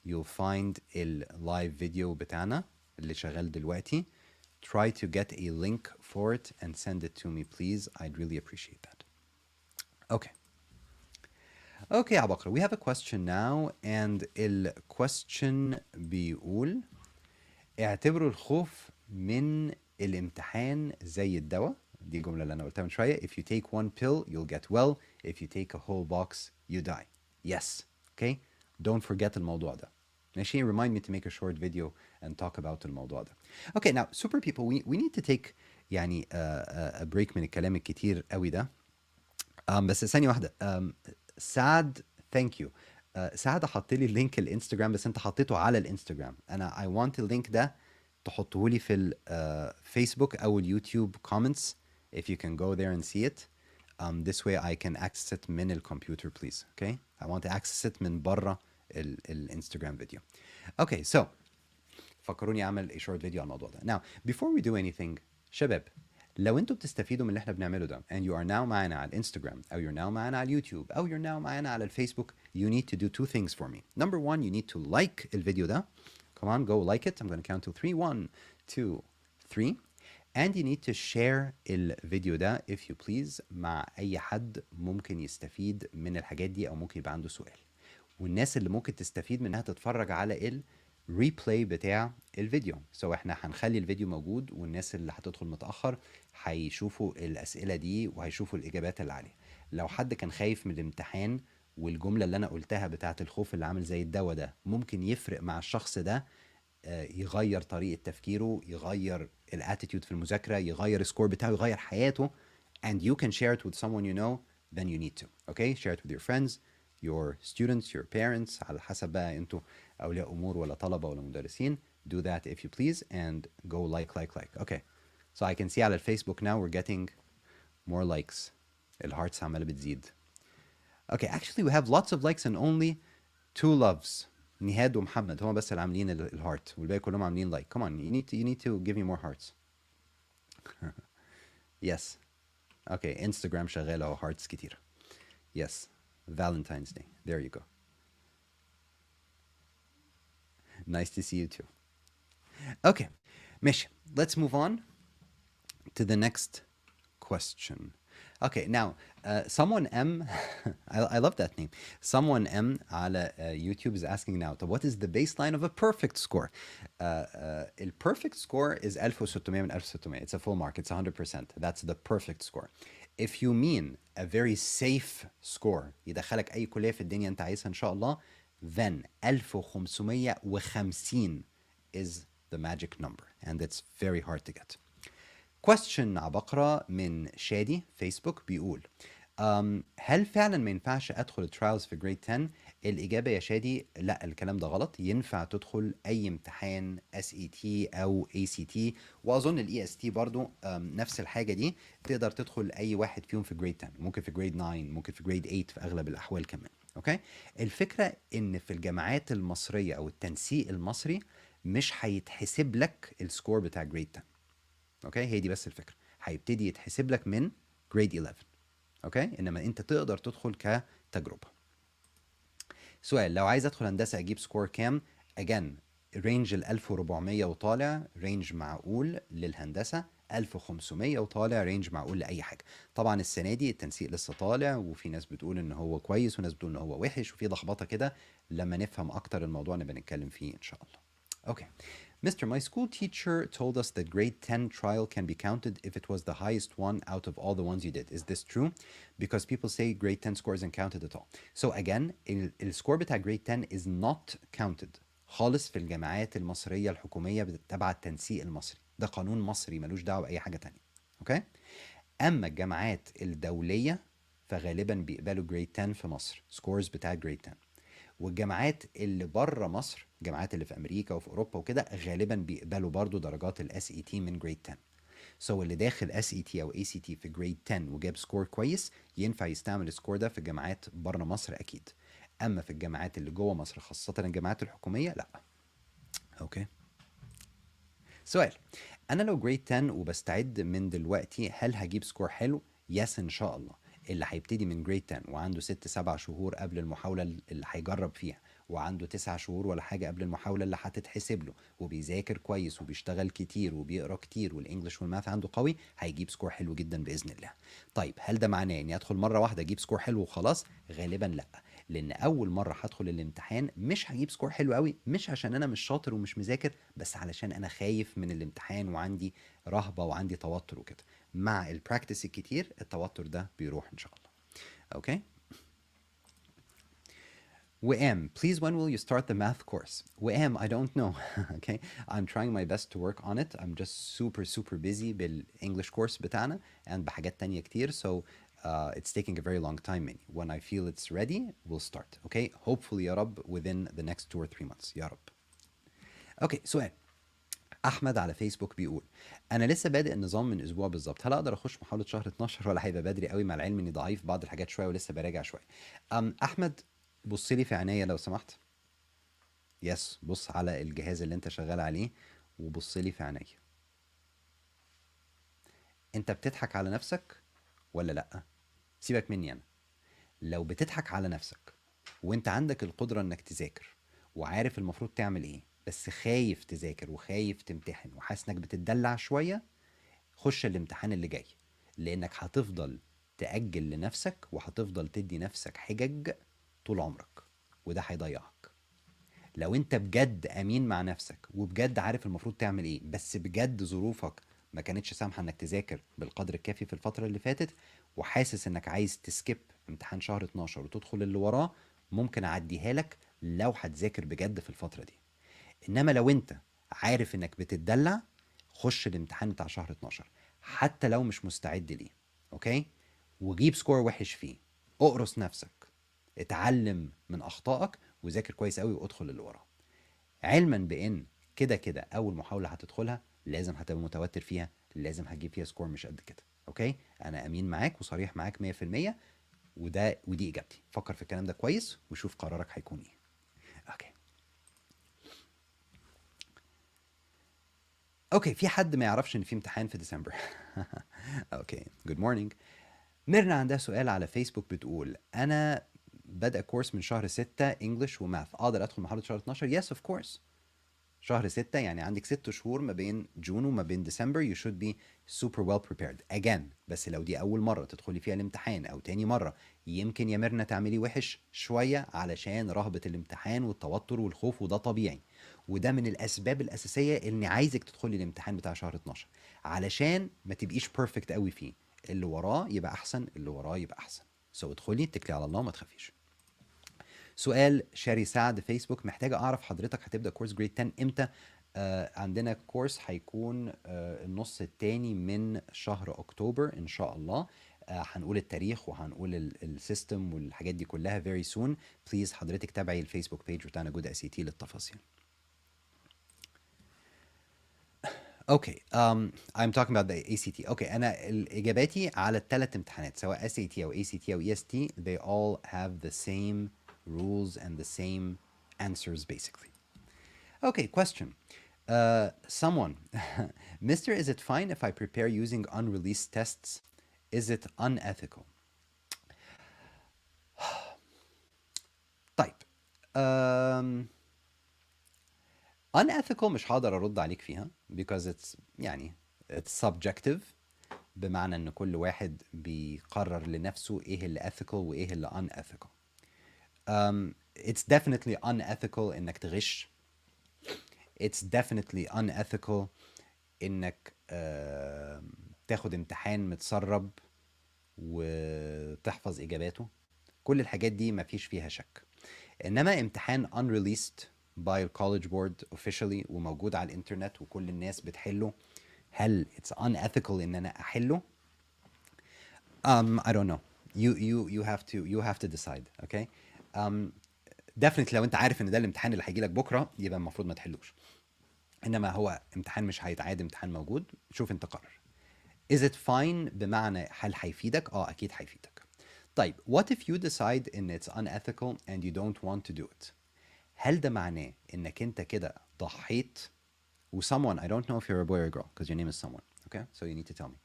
you'll find اللايف فيديو بتاعنا اللي شغال دلوقتي. try to get a link for it and send it to me please. I'd really appreciate that. okay okay عبقرة. we have a question now and the question بيقول اعتبروا الخوف من الامتحان زي الدواء. دي الجملة اللي أنا قلتها من شوية. if you take one pill you'll get well, if you take a whole box you die. yes okay don't forget الموضوع ده ماشي. remind me to make a short video and talk about الموضوع ده. okay now super people we need to take يعني a break من الكلام الكتير قوي ده. بس ثانية واحدة. سعد ثانك يو. سعد حط لي اللينك الانستجرام بس انت حطيته على الانستجرام. انا I want اللينك ده تحطه لي في الفيسبوك او اليوتيوب comments if you can go there and see it. This way I can access it من الكمبيوتر please. okay I want to access it من بره الانستجرام فيديو. okay so فكروني اعمل a short video على الموضوع ده. now before we do anything شباب لو انتوا بتستفيدوا من اللي احنا بنعمله ده and you are now معانا على الانستجرام او you're now معانا على اليوتيوب او you're now معانا على الفيسبوك you need to do two things for me. number one you need to like الفيديو ده. come on go like it. I'm going to count to 3 1 2 3 and you need to share الفيديو ده if you please مع اي حد ممكن يستفيد من الحاجات دي او ممكن يبقى عنده سؤال. والناس اللي ممكن تستفيد منها تتفرج على الريبلاي بتاع الفيديو. احنا هنخلي الفيديو موجود والناس اللي هتدخل متأخر هيشوفوا الأسئلة دي وهيشوفوا الإجابات اللي عليها. لو حد كان خايف من الامتحان والجملة اللي أنا قلتها بتاعة الخوف اللي عامل زي الدواء ده ممكن يفرق مع الشخص ده، يغير طريقة تفكيره، يغير الاتيتيود في المذاكرة، يغير السكور بتاعه، يغير حياته and you can share it with someone you know then you need to. okay share it with your friends, your students, your parents على حسب بقى انتوا أولياء أمور ولا طلبة ولا مدرسين. do that if you please and go like. okay so I can see على الفيسبوك now we're getting more likes. الهارتس عمالة بتزيد. okay actually we have lots of likes and only 2 loves. نهاد ومحمد هم بس اللي عاملين الهارت والباقي كلهم عاملين like. come on you need to give me more hearts. yes okay Instagram شغالة اهو hearts كتير. yes Valentine's Day there you go. nice to see you too. okay ماشي let's move on to the next question. Okay, now someone M, I love that name. Someone M على YouTube is asking now, so what is the baseline of a perfect score? A perfect score is 1600 من 1600. It's a full mark. It's 100%. That's the perfect score. If you mean a very safe score, يدخلك أي كلية في الدنيا أنت عايزها إن شاء الله, then 1550 is the magic number, and it's very hard to get. question عبقرة من شادي فيسبوك بيقول هل فعلا ما ينفعش ادخل الترايلز في جريد 10؟ الاجابه يا شادي لا، الكلام ده غلط. ينفع تدخل اي امتحان SET او ACT، واظن EST برضو نفس الحاجه دي. تقدر تدخل اي واحد فيهم في جريد 10، ممكن في جريد 9، ممكن في جريد 8 في اغلب الاحوال كمان. اوكي، الفكره ان في الجامعات المصريه او التنسيق المصري مش هيتحسب لك السكور بتاع جريد 10. اوكي، هي دي بس الفكره، هيبتدي يتحسب لك من جريد 11. اوكي، انما انت تقدر تدخل كتجربه. سؤال، لو عايز ادخل هندسه اجيب سكور كام؟ اجان رينج ال 1400 وطالع رينج معقول للهندسه، 1500 وطالع رينج معقول لاي حاجه. طبعا السنه دي التنسيق لسه طالع، وفي ناس بتقول ان هو كويس وناس بتقول ان هو وحش، وفي لخبطه كده. لما نفهم اكتر الموضوع نبقى نتكلم فيه ان شاء الله. Okay. Mister, my school teacher told us that grade 10 trial can be counted if it was the highest one out of all the ones you did. Is this true? Because people say grade 10 score isn't counted at all. So again, السكور بتاع grade 10 is not counted خالص في الجامعات المصرية الحكومية تبع التنسيق المصري. ده قانون مصري ملوش دعوة بأي حاجة تانية. Okay? أما الجامعات الدولية فغالبا بيقبلوا grade 10 في مصر، سكورز بتاع grade 10. والجامعات اللي بره مصر، الجامعات اللي في امريكا وفي اوروبا وكده، غالبا بيقبلوا برضو درجات الاس اي تي من جريد 10. سو اللي داخل اس اي تي او اي سي تي في جريد 10 وجاب سكور كويس ينفع يستعمل السكور ده في الجامعات بره مصر اكيد. اما في الجامعات اللي جوه مصر خاصه الجامعات الحكوميه لا. اوكي. سؤال، انا لو جريد 10 وبستعد من دلوقتي هل هجيب سكور حلو؟ يس ان شاء الله. اللي هيبتدي من جريد 10 وعنده 6-7 شهور قبل المحاولة اللي هيجرب فيها، وعنده 9 شهور ولا حاجة قبل المحاولة اللي هتتحسب له، وبيذاكر كويس وبيشتغل كتير وبيقرا كتير والانجليش والماث عنده قوي، هيجيب سكور حلو جدا بإذن الله. طيب هل ده معناه اني ادخل مرة واحدة اجيب سكور حلو وخلاص؟ غالبا لا، لان اول مرة هدخل الامتحان مش هجيب سكور حلو قوي، مش عشان انا مش شاطر ومش مذاكر، بس علشان انا خايف من الامتحان وعندي رهبة وعندي توتر وكده. مع البراكتس الكتير التوتر ده بيروح ان شاء الله. Okay. WM, please when will you start the math course? WM, I don't know. Okay. I'm trying my best to work on it. I'm just super busy بالانجلش course بتاعنا and بحاجات تانية كتير. So it's taking a very long time مني. When I feel it's ready, we'll start. Okay. Hopefully يا رب within the next 2 or 3 months. يا رب. Okay. سؤال. احمد على فيسبوك بيقول انا لسه بادئ النظام من اسبوع بالظبط، هل اقدر اخش محاوله شهر 12 ولا هيبقى بدري قوي، مع العلم اني ضعيف في بعض الحاجات شويه ولسه براجع شويه؟ احمد بص لي في عينيا لو سمحت. يس، بص على الجهاز اللي انت شغال عليه وبص لي في عينيا. انت بتضحك على نفسك ولا لا؟ سيبك مني انا. لو بتضحك على نفسك وانت عندك القدره انك تذاكر وعارف المفروض تعمل ايه، بس خايف تذاكر وخايف تمتحن وحاسس انك بتدلع شويه، خش الامتحان اللي جاي، لانك هتفضل تأجل لنفسك وهتفضل تدي نفسك حجج طول عمرك، وده هيضيعك. لو انت بجد امين مع نفسك وبجد عارف المفروض تعمل ايه، بس بجد ظروفك ما كانتش سامحه انك تذاكر بالقدر الكافي في الفتره اللي فاتت، وحاسس انك عايز تسكيب امتحان شهر 12 وتدخل اللي وراه، ممكن اعديها لك لو هتذاكر بجد في الفتره دي. انما لو انت عارف انك بتتدلع، خش الامتحان بتاع شهر 12 حتى لو مش مستعد ليه. اوكي، وجيب سكور وحش فيه، اقرص نفسك، اتعلم من اخطائك وذاكر كويس قوي وادخل اللي وراه، علما بان كده كده اول محاوله هتدخلها لازم هتبقى متوتر فيها، لازم هتجيب فيها سكور مش قد كده. اوكي، انا امين معاك وصريح معاك 100%، ودي اجابتي. فكر في الكلام ده كويس وشوف قرارك هيكون ايه. اوكي. اوكي، في حد ما يعرفش ان في امتحان في ديسمبر؟ اوكي، جود مورنينج. ميرنا عندها سؤال على فيسبوك بتقول انا بدأ كورس من شهر 6 انجلش وماث، اقدر ادخل محاضرة شهر 12؟ يس اوف كورس. شهر 6 يعني عندك 6 شهور ما بين جون وما بين ديسمبر. You should be super well prepared again. بس لو دي أول مرة تدخلي فيها الامتحان أو تاني مرة، يمكن يا ميرنا تعملي وحش شوية علشان رهبة الامتحان والتوتر والخوف، وده طبيعي. وده من الأسباب الأساسية إني عايزك تدخلي الامتحان بتاع شهر 12 علشان ما تبقيش بيرفكت قوي فيه. اللي وراه يبقى أحسن، اللي وراه يبقى أحسن. ادخلي اتكلي على الله وما تخافيش. سؤال شاري سعد فيسبوك: محتاجة أعرف حضرتك هتبدأ كورس جريد 10 إمتى؟ عندنا كورس هيكون النص التاني من شهر أكتوبر إن شاء الله. هنقول التاريخ وهنقول السيستم والحاجات دي كلها very soon. بليز حضرتك تابعي الفيسبوك بيج بتاعنا جود اس تي للتفاصيل. اوكي I'm talking about the ACT. اوكي انا اجاباتي على الثلاث امتحانات سواء SAT او ACT او EST they all have the same rules and the same answers basically. Okay, question. Someone, Mister, is it fine if I prepare using unreleased tests? Is it unethical? طيب. unethical مش هقدر ارد عليك فيها because it's يعني it's subjective. بمعنى ان كل واحد بيقرر لنفسه ايه اللي ethical وايه اللي unethical. It's definitely unethical انك تغش. It's definitely unethical انك تاخد امتحان متسرب وتحفظ اجاباته. كل الحاجات دي مفيش فيها شك. انما امتحان unreleased by the college board officially وموجود على الانترنت وكل الناس بتحله، هل it's unethical ان انا احله؟ I don't know. You have to decide. Okay. Definitely لو انت عارف ان ده الامتحان اللي هيجي لك بكره يبقى المفروض ما تحلوش. انما هو امتحان مش هيتعاد، امتحان موجود، شوف انت قرر. Is it fine بمعنى هل هيفيدك؟ اكيد هيفيدك. طيب what if you decide ان it's unethical and you don't want to do it؟ هل ده معناه انك انت كده ضحيت و someone I don't know if you're a boy or a girl because your name is someone. Okay, so you need to tell me.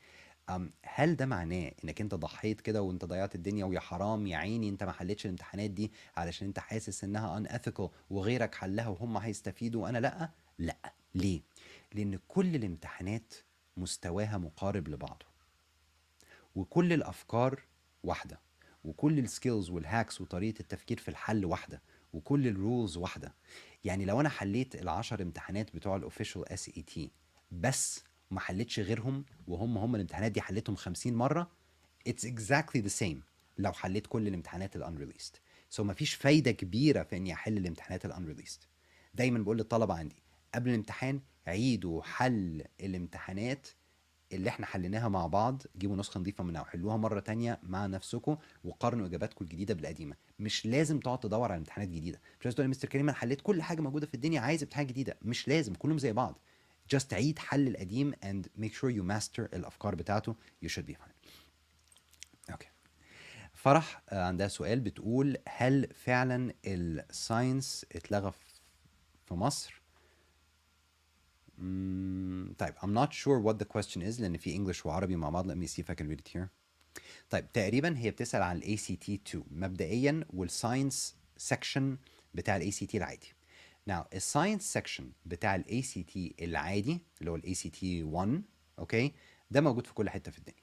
هل ده معناه انك انت ضحيت كده وانت ضيعت الدنيا ويا حرام يا عيني انت ما حلتش الامتحانات دي علشان انت حاسس انها unethical وغيرك حلها وهم هيستفيدوا وانا لا؟ لا. ليه؟ لان كل الامتحانات مستواها مقارب لبعضه وكل الافكار واحده وكل السكيلز والهاكس وطريقه التفكير في الحل واحده وكل الرولز واحده. يعني لو انا حليت ال10 امتحانات بتوع الاوفيشال اس اي تي بس ما حليتش غيرهم وهم الامتحانات دي حليتهم 50 مره it's exactly the same لو حليت كل الامتحانات الانريليست. سو مفيش فايده كبيره في اني احل الامتحانات الانريليست. دايما بقول للطلبه عندي قبل الامتحان عيدوا حل الامتحانات اللي احنا حليناها مع بعض، جيبوا نسخه نظيفه منها وحلوها مره تانية مع نفسكم وقارنوا اجاباتكم الجديده بالقديمه. مش لازم تقعد تدور على امتحانات جديده. مش لازم تقول يا مستر كريم انا حليت كل حاجه موجوده في الدنيا عايز امتحان جديده. مش لازم، كلهم زي بعض. just عيد حل القديم and make sure you master الافكار بتاعته. you should be fine. اوكي. فرح عندها سؤال بتقول هل فعلا الساينس اتلغى في مصر؟ طيب I'm not sure what the question is لان في انجلش وعربي مع بعض. let me see if I can read it here. طيب تقريبا هي بتسأل عن الاي سي تي 2 مبدئيا والساينس سيكشن بتاع الاي سي تي العادي. Now الساينس سيكشن بتاع الاي سي تي العادي اللي هو الاي سي تي 1 اوكي ده موجود في كل حته في الدنيا.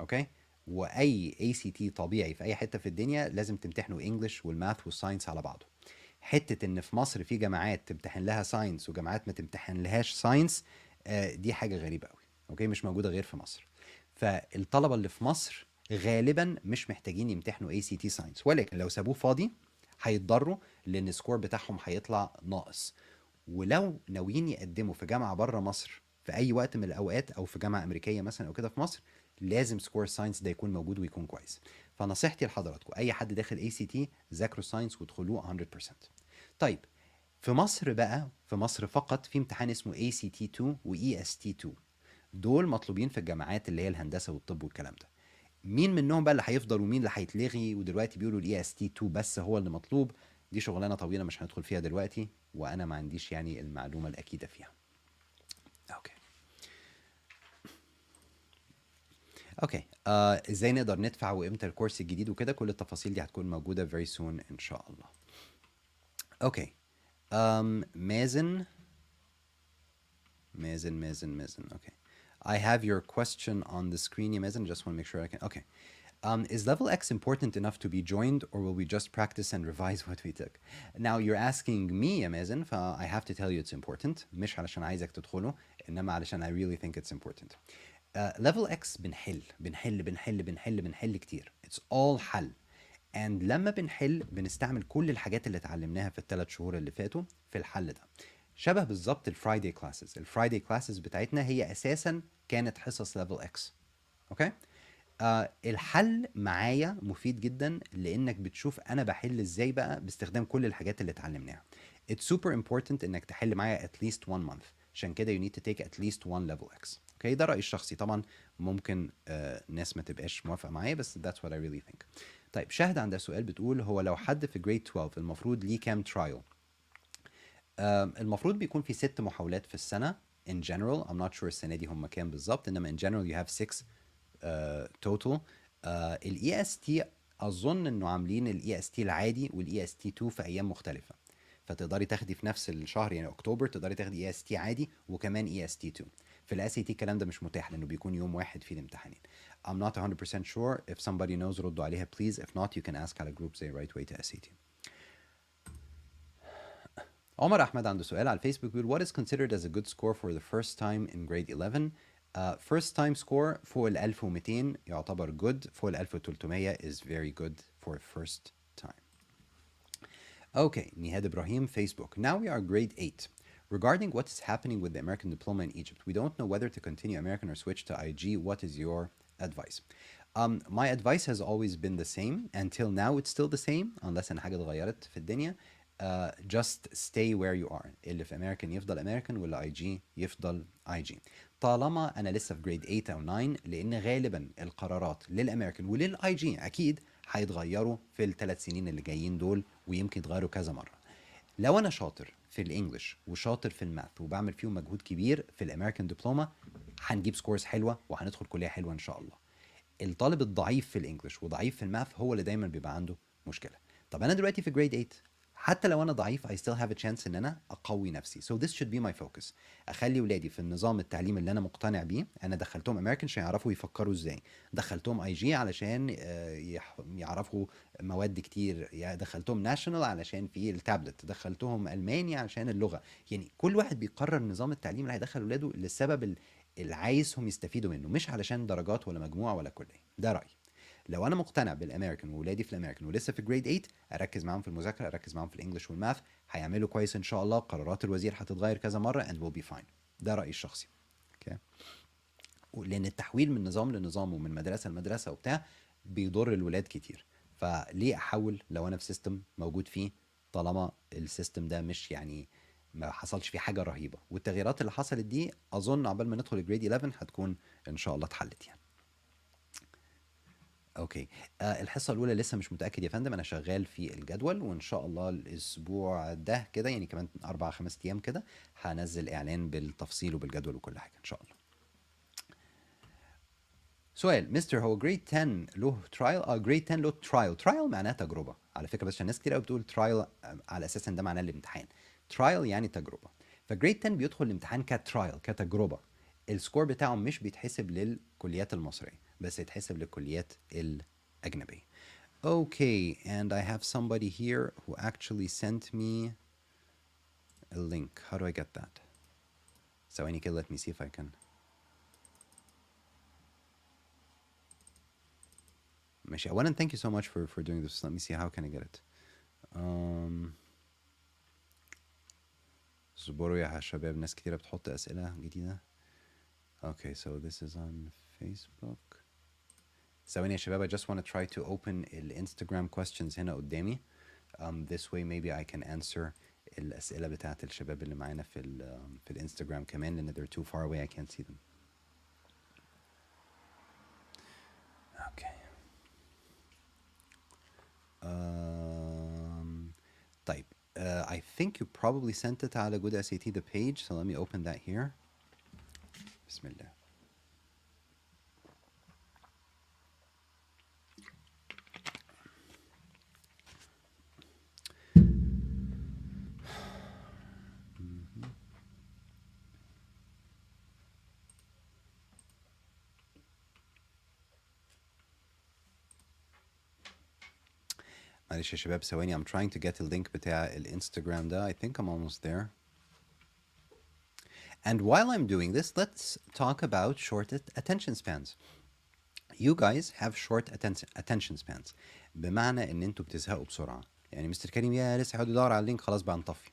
اوكي. واي اي سي تي طبيعي في اي حته في الدنيا لازم تمتحنوا انجلش والماث والساينس على بعضه. حته ان في مصر في جامعات تمتحن لها ساينس وجامعات ما تمتحن لهاش ساينس دي حاجه غريبه قوي. اوكي مش موجوده غير في مصر. فالطلبه اللي في مصر غالبا مش محتاجين يمتحنوا اي سي تي ساينس، ولكن لو سابوه فاضي هيتضروا لان السكور بتاعهم هيطلع ناقص. ولو ناويين يقدموا في جامعه بره مصر في اي وقت من الاوقات او في جامعه امريكيه مثلا او كده في مصر لازم سكور ساينس ده يكون موجود ويكون كويس. فنصيحتي لحضراتكم اي حد داخل اي سي تي ذاكروا ساينس وادخلوه 100%. طيب في مصر بقى، في مصر فقط في امتحان اسمه ACT2 و EST2. دول مطلوبين في الجامعات اللي هي الهندسه والطب والكلام ده. مين منهم بقى اللي هيفضل ومين اللي هيتلغي ودلوقتي بيقولوا الاي اس تي 2 بس هو اللي مطلوب؟ دي شغلانه طويله مش هندخل فيها دلوقتي وانا ما عنديش يعني المعلومه الاكيده فيها. اوكي. اوكي ازاي نقدر ندفع وامتى الكورس الجديد وكده، كل التفاصيل دي هتكون موجوده very soon ان شاء الله. اوكي. مازن Mazen. Okay. I have your question on the screen, يا Mazen. Just want to make sure I can. Okay. Is level X important enough to be joined, or will we just practice and revise what we took? Now you're asking me يا Mazen, I have to tell you it's important. مش علشان عايزك تدخله، إنما علشان I really think it's important. Level X بنحل كتير. It's all حل. And لما بنستعمل كل الحاجات اللي اتعلمناها في الثلاث شهور اللي فاتوا في الحل ده. شبه بالظبط الفرايداي كلاسز. الفرايداي كلاسز بتاعتنا هي اساسا كانت حصص ليفل اكس. اوكي. الحل معايا مفيد جدا لانك بتشوف انا بحل ازاي بقى باستخدام كل الحاجات اللي اتعلمناها. It's super important انك تحل معايا at least one month. عشان كده you need to take at least one level X. اوكي ده رأيي الشخصي طبعا. ممكن ناس ما تبقاش موافقة معايا بس that's what I really think. طيب شاهد عندها سؤال بتقول هو لو حد في grade 12 المفروض ليه كام trial؟ المفروض بيكون في 6 محاولات في السنة in general. I'm not sure السنة دي هم كام بالظبط، انما in general you have 6 total. الاي اس تي اظن انه عاملين الاي اس تي العادي والاي اس تي 2 في ايام مختلفة، فتقدري تاخدي في نفس الشهر يعني اكتوبر تقدري تاخدي اي اس تي عادي وكمان اي اس تي 2. في الاس اي تي الكلام ده مش متاح لانه بيكون يوم واحد فيه الامتحانين. I'm not 100% sure. If somebody knows ردوا عليها please. If not you can ask على group زي right way to SAT. عمر احمد عنده سؤال على الفيسبوك بيقول what is considered as a good score for the first time in grade 11. First time score فوق ال 1200 يعتبر good. فوق ال 1300 is very good for first time. Okay, Nihad Ibrahim, Facebook. Now we are grade 8. Regarding what is happening with the American diploma in Egypt, we don't know whether to continue American or switch to IG. What is your advice? My advice has always been the same. Until now, it's still the same, unless أن حاجة اتغيرت في الدنيا. Just stay where you are. اللي في American يفضل American واللي IG يفضل IG. طالما أنا لسه في grade 8 أو 9 لأن غالبا القرارات للأمريكان وللآي جي أكيد هيتغيروا في الثلاث سنين اللي جايين دول ويمكن يتغيروا كذا مرة. لو أنا شاطر في الإنجليش وشاطر في الماث وبعمل فيهم مجهود كبير في الأمريكان دبلومة هنجيب سكورز حلوة وهندخل كلية حلوة إن شاء الله. الطالب الضعيف في الإنجليش وضعيف في الماث هو اللي دايما بيبقى عنده مشكلة. طب أنا دلوقتي في grade 8 حتى لو انا ضعيف I still have a chance ان انا اقوي نفسي. So this should be my focus. اخلي ولادي في النظام التعليم اللي انا مقتنع بيه. انا دخلتهم امريكان عشان يعرفوا يفكروا ازاي، دخلتهم اي جي علشان يعرفوا مواد كتير، دخلتهم ناشونال علشان في التابلت، دخلتهم الماني علشان اللغه. يعني كل واحد بيقرر نظام التعليم اللي هيدخل ولاده للسبب اللي عايزهم يستفيدوا منه، مش علشان درجات ولا مجموع ولا كليه. ده رايي. لو انا مقتنع بالامريكان وولادي في الامريكان ولسه في جريد 8 اركز معاهم في المذاكره، اركز معاهم في الانجليش والماث، هيعملوا كويس ان شاء الله. قرارات الوزير هتتغير كذا مره and will be fine. ده رايي الشخصي. اوكي. لان التحويل من نظام لنظام ومن مدرسه لمدرسه وبتاع بيضر الولاد كتير. فليه احول لو انا في سيستم موجود فيه طالما السيستم ده مش يعني ما حصلش فيه حاجه رهيبه. والتغييرات اللي حصلت دي اظن عقبال ما ندخل الجريد 11 هتكون ان شاء الله اتحلت يعني. اوكي. الحصه الاولى لسه مش متاكد يا فندم، انا شغال في الجدول وان شاء الله الاسبوع ده كده يعني كمان 4-5 ايام كده هنزل اعلان بالتفصيل وبالجدول وكل حاجه ان شاء الله. سؤال مستر هو جريد 10 له ترايل؟ جريد 10 له ترايل معناه تجربه على فكره، بس عشان ناس كتير قوي بتقول ترايل على اساس ان ده معناه الامتحان. ترايل يعني تجربه. فجريد 10 بيدخل الامتحان كترايل كتجربه. السكور بتاعه مش بيتحسب للكليات المصريه بس يتحسب للكليات الاجنبيه. Okay, and I have somebody here who actually sent me a link. How do I get that? ثواني كده, let me see if I can. ماشي. أولا thank you so much for doing this. Let me see how can I get it. اصبروا يا شباب، ناس كتيرة بتحط أسئلة جديدة. Okay, so this is on Facebook. ثواني يا شباب, I just want to try to open الانستجرام questions هنا قدامي. This way maybe I can answer الأسئلة بتاعت الشباب اللي معانا في الانستجرام كمان لأن they're too far away I can't see them. Okay. طيب. I think you probably sent it على Good SAT the page, so let me open that here. بسم الله. معلش يا شباب ثواني. I'm trying to get the link بتاع الانستجرام ده. I think I'm almost there. And while I'm doing this, let's talk about short attention spans. You guys have short attention spans. بمعنى ان انتوا بتزهقوا بسرعة. يعني مستر كريم يا لسه هيقعد يدور على اللينك، خلاص بقى نطفي.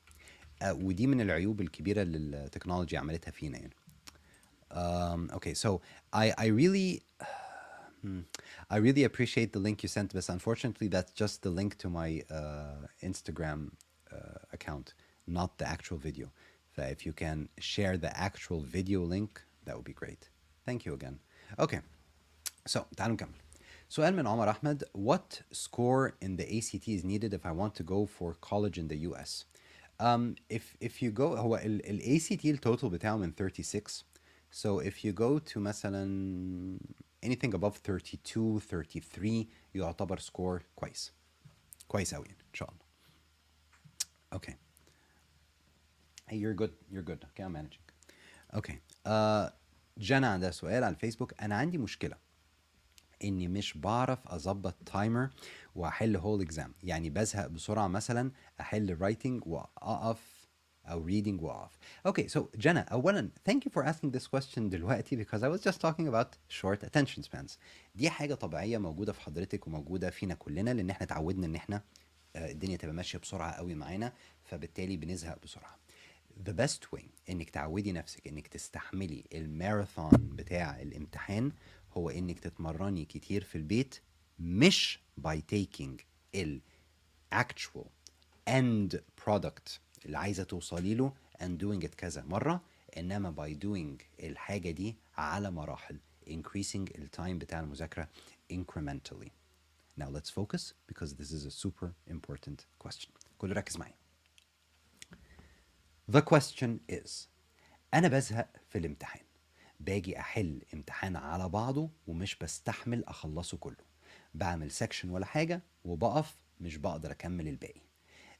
ودي من العيوب الكبيرة اللي التكنولوجيا عملتها فينا يعني. Okay, so I really I really appreciate the link you sent, but unfortunately that's just the link to my Instagram account, not the actual video. So if you can share the actual video link, that would be great. Thank you again. Okay, so تعالوا نكمل. سؤال من عمر أحمد. What score in the ACT is needed if I want to go for college in the US? If you go, هو ال ACT التوتال بتاعه من 36. So if you go to مثلا anything above 32 33 يعتبر سكور كويس. كويس أوي إن شاء الله. Okay. Hey, you're good. Okay, I'm managing. Okay. جانا عندها سؤال على الفيسبوك. أنا عندي مشكلة اني مش بعرف اظبط تايمر واحل هول اكزام. يعني بزهق بسرعه، مثلا احل رايتنج واقف او reading واقف. Okay, so جانا اولا thank you for asking this question دلوقتي because I was just talking about short attention spans. دي حاجه طبيعيه موجوده في حضرتك وموجوده فينا كلنا، لان احنا اتعودنا ان احنا الدنيا تبقى ماشيه بسرعه قوي معانا، فبالتالي بنزهق بسرعه. The best way انك تعودي نفسك انك تستحملي الماراثون بتاع الامتحان هو انك تتمرني كتير في البيت، مش by taking ال actual end product اللي عايزة توصلي له and doing it كذا مرة، انما by doing الحاجة دي على مراحل increasing the time بتاع المذاكرة incrementally. Now let's focus because this is a super important question. كله ركز معي. The question is أنا بزهق في الامتحان، باجي أحل امتحان على بعضه ومش بستحمل أخلصه كله، بعمل سكشن ولا حاجة وبقف مش بقدر أكمل الباقي.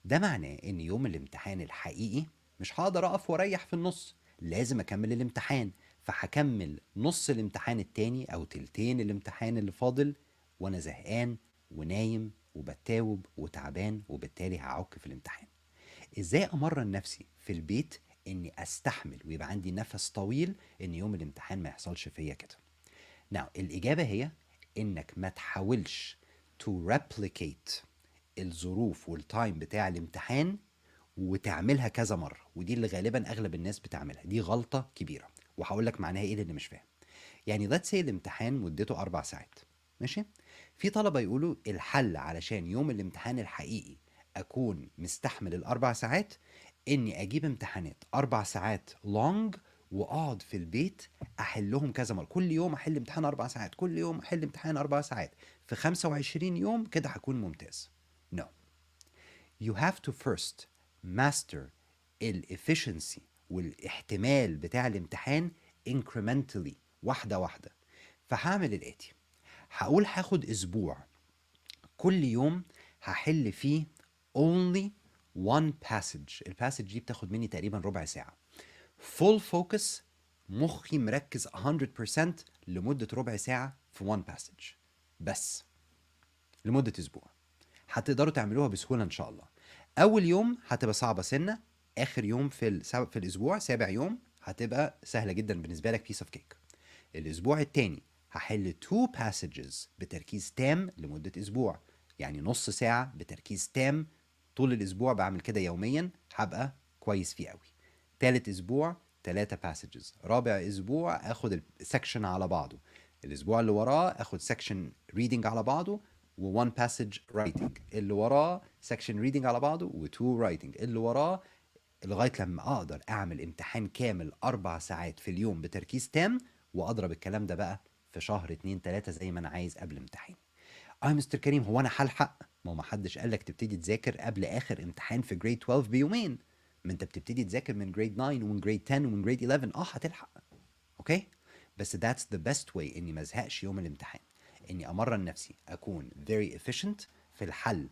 ده معناه إن يوم الامتحان الحقيقي مش هقدر أقف وأريح في النص، لازم أكمل الامتحان، فهكمل نص الامتحان التاني أو تلتين الامتحان اللي فاضل وأنا زهقان ونايم وبتاوب وتعبان، وبالتالي هعك في الامتحان. ازاي امرن نفسي في البيت اني استحمل ويبقى عندي نفس طويل ان يوم الامتحان ما يحصلش فيا كده؟ Now الاجابه هي انك ما تحاولش to replicate الظروف والتايم بتاع الامتحان وتعملها كذا مره، ودي اللي غالبا اغلب الناس بتعملها. دي غلطه كبيره وهقول لك معناها ايه للي مش فاهم. يعني let's say الامتحان مدته 4 ساعات، ماشي؟ في طلبه يقولوا الحل علشان يوم الامتحان الحقيقي اكون مستحمل الاربع ساعات اني اجيب امتحانات 4 ساعات لونج واقعد في البيت احلهم كذا مره، كل يوم احل امتحان 4 ساعات، كل يوم احل امتحان 4 ساعات، في 25 يوم كده هكون ممتاز. No. You have to first master الefficiency والاحتمال بتاع الامتحان incrementally، واحدة واحدة. فهعمل الآتي: هقول هاخد أسبوع كل يوم هحل فيه only one passage. الباسج دي بتاخد مني تقريبا ربع ساعة. full focus، مخي مركز 100% لمدة ربع ساعة في one passage بس لمدة أسبوع. هتقدروا تعملوها بسهولة إن شاء الله. أول يوم هتبقى صعبة سنة، آخر يوم في الأسبوع سابع يوم هتبقى سهلة جدا بالنسبة لك، piece of cake. الأسبوع التاني هحل 2 passages بتركيز تام لمدة أسبوع، يعني نص ساعة بتركيز تام طول الأسبوع، بعمل كده يوميا هبقى كويس فيه قوي. تالت أسبوع 3 passages. رابع أسبوع أخد السكشن على بعضه. الأسبوع اللي وراه أخد سكشن reading على بعضه و1 passage writing. اللي وراه سكشن reading على بعضه و2 writing. اللي وراه لغاية لما أقدر أعمل امتحان كامل 4 ساعات في اليوم بتركيز تام، وأضرب الكلام ده بقى في شهر 2 3 زي ما أنا عايز قبل امتحان. مستر كريم هو أنا هلحق؟ ما حدش قالك تبتدي تذاكر قبل آخر امتحان في جريد 12 بيومين. ما أنت بتبتدي تذاكر من جريد 9 ومن جريد 10 ومن جريد 11. هتلحق. أوكي؟ بس that's the best way إني ما أزهقش يوم الامتحان، إني أمرن نفسي أكون very efficient في الحل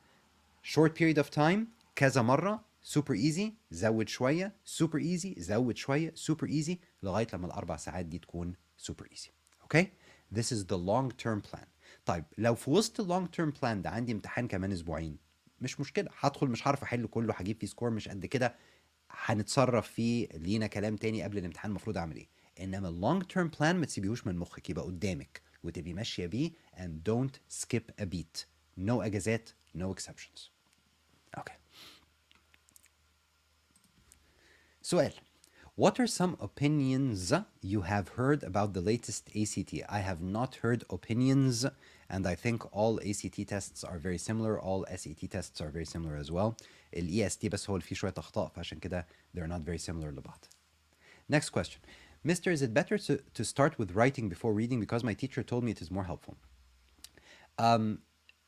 short period of time كذا مرة. super easy زود شوية، super easy زود شوية، super easy لغاية لما الأربع ساعات دي تكون super easy. okay? This is the long term plan. طيب لو في وسط ال long term plan ده عندي امتحان كمان أسبوعين، مش مشكله، هدخل مش هعرف احل كله، هجيب فيه سكور مش قد كده، هنتصرف فيه، لينا كلام تاني قبل الامتحان المفروض اعمل ايه. انما اللونج تيرم بلان ما تسيبيهوش من مخك، يبقى قدامك وتبقي ماشيه بيه and don't skip a beat. no اجازات no exceptions. اوكي. سؤال: What are some opinions you have heard about the latest ACT? I have not heard opinions, and I think all ACT tests are very similar. All SAT tests are very similar as well. ال EST بس هو اللي فيه شوية أخطاء، فعشان كده they're not very similar لبعض. Next question. Mister, is it better to start with writing before reading because my teacher told me it is more helpful?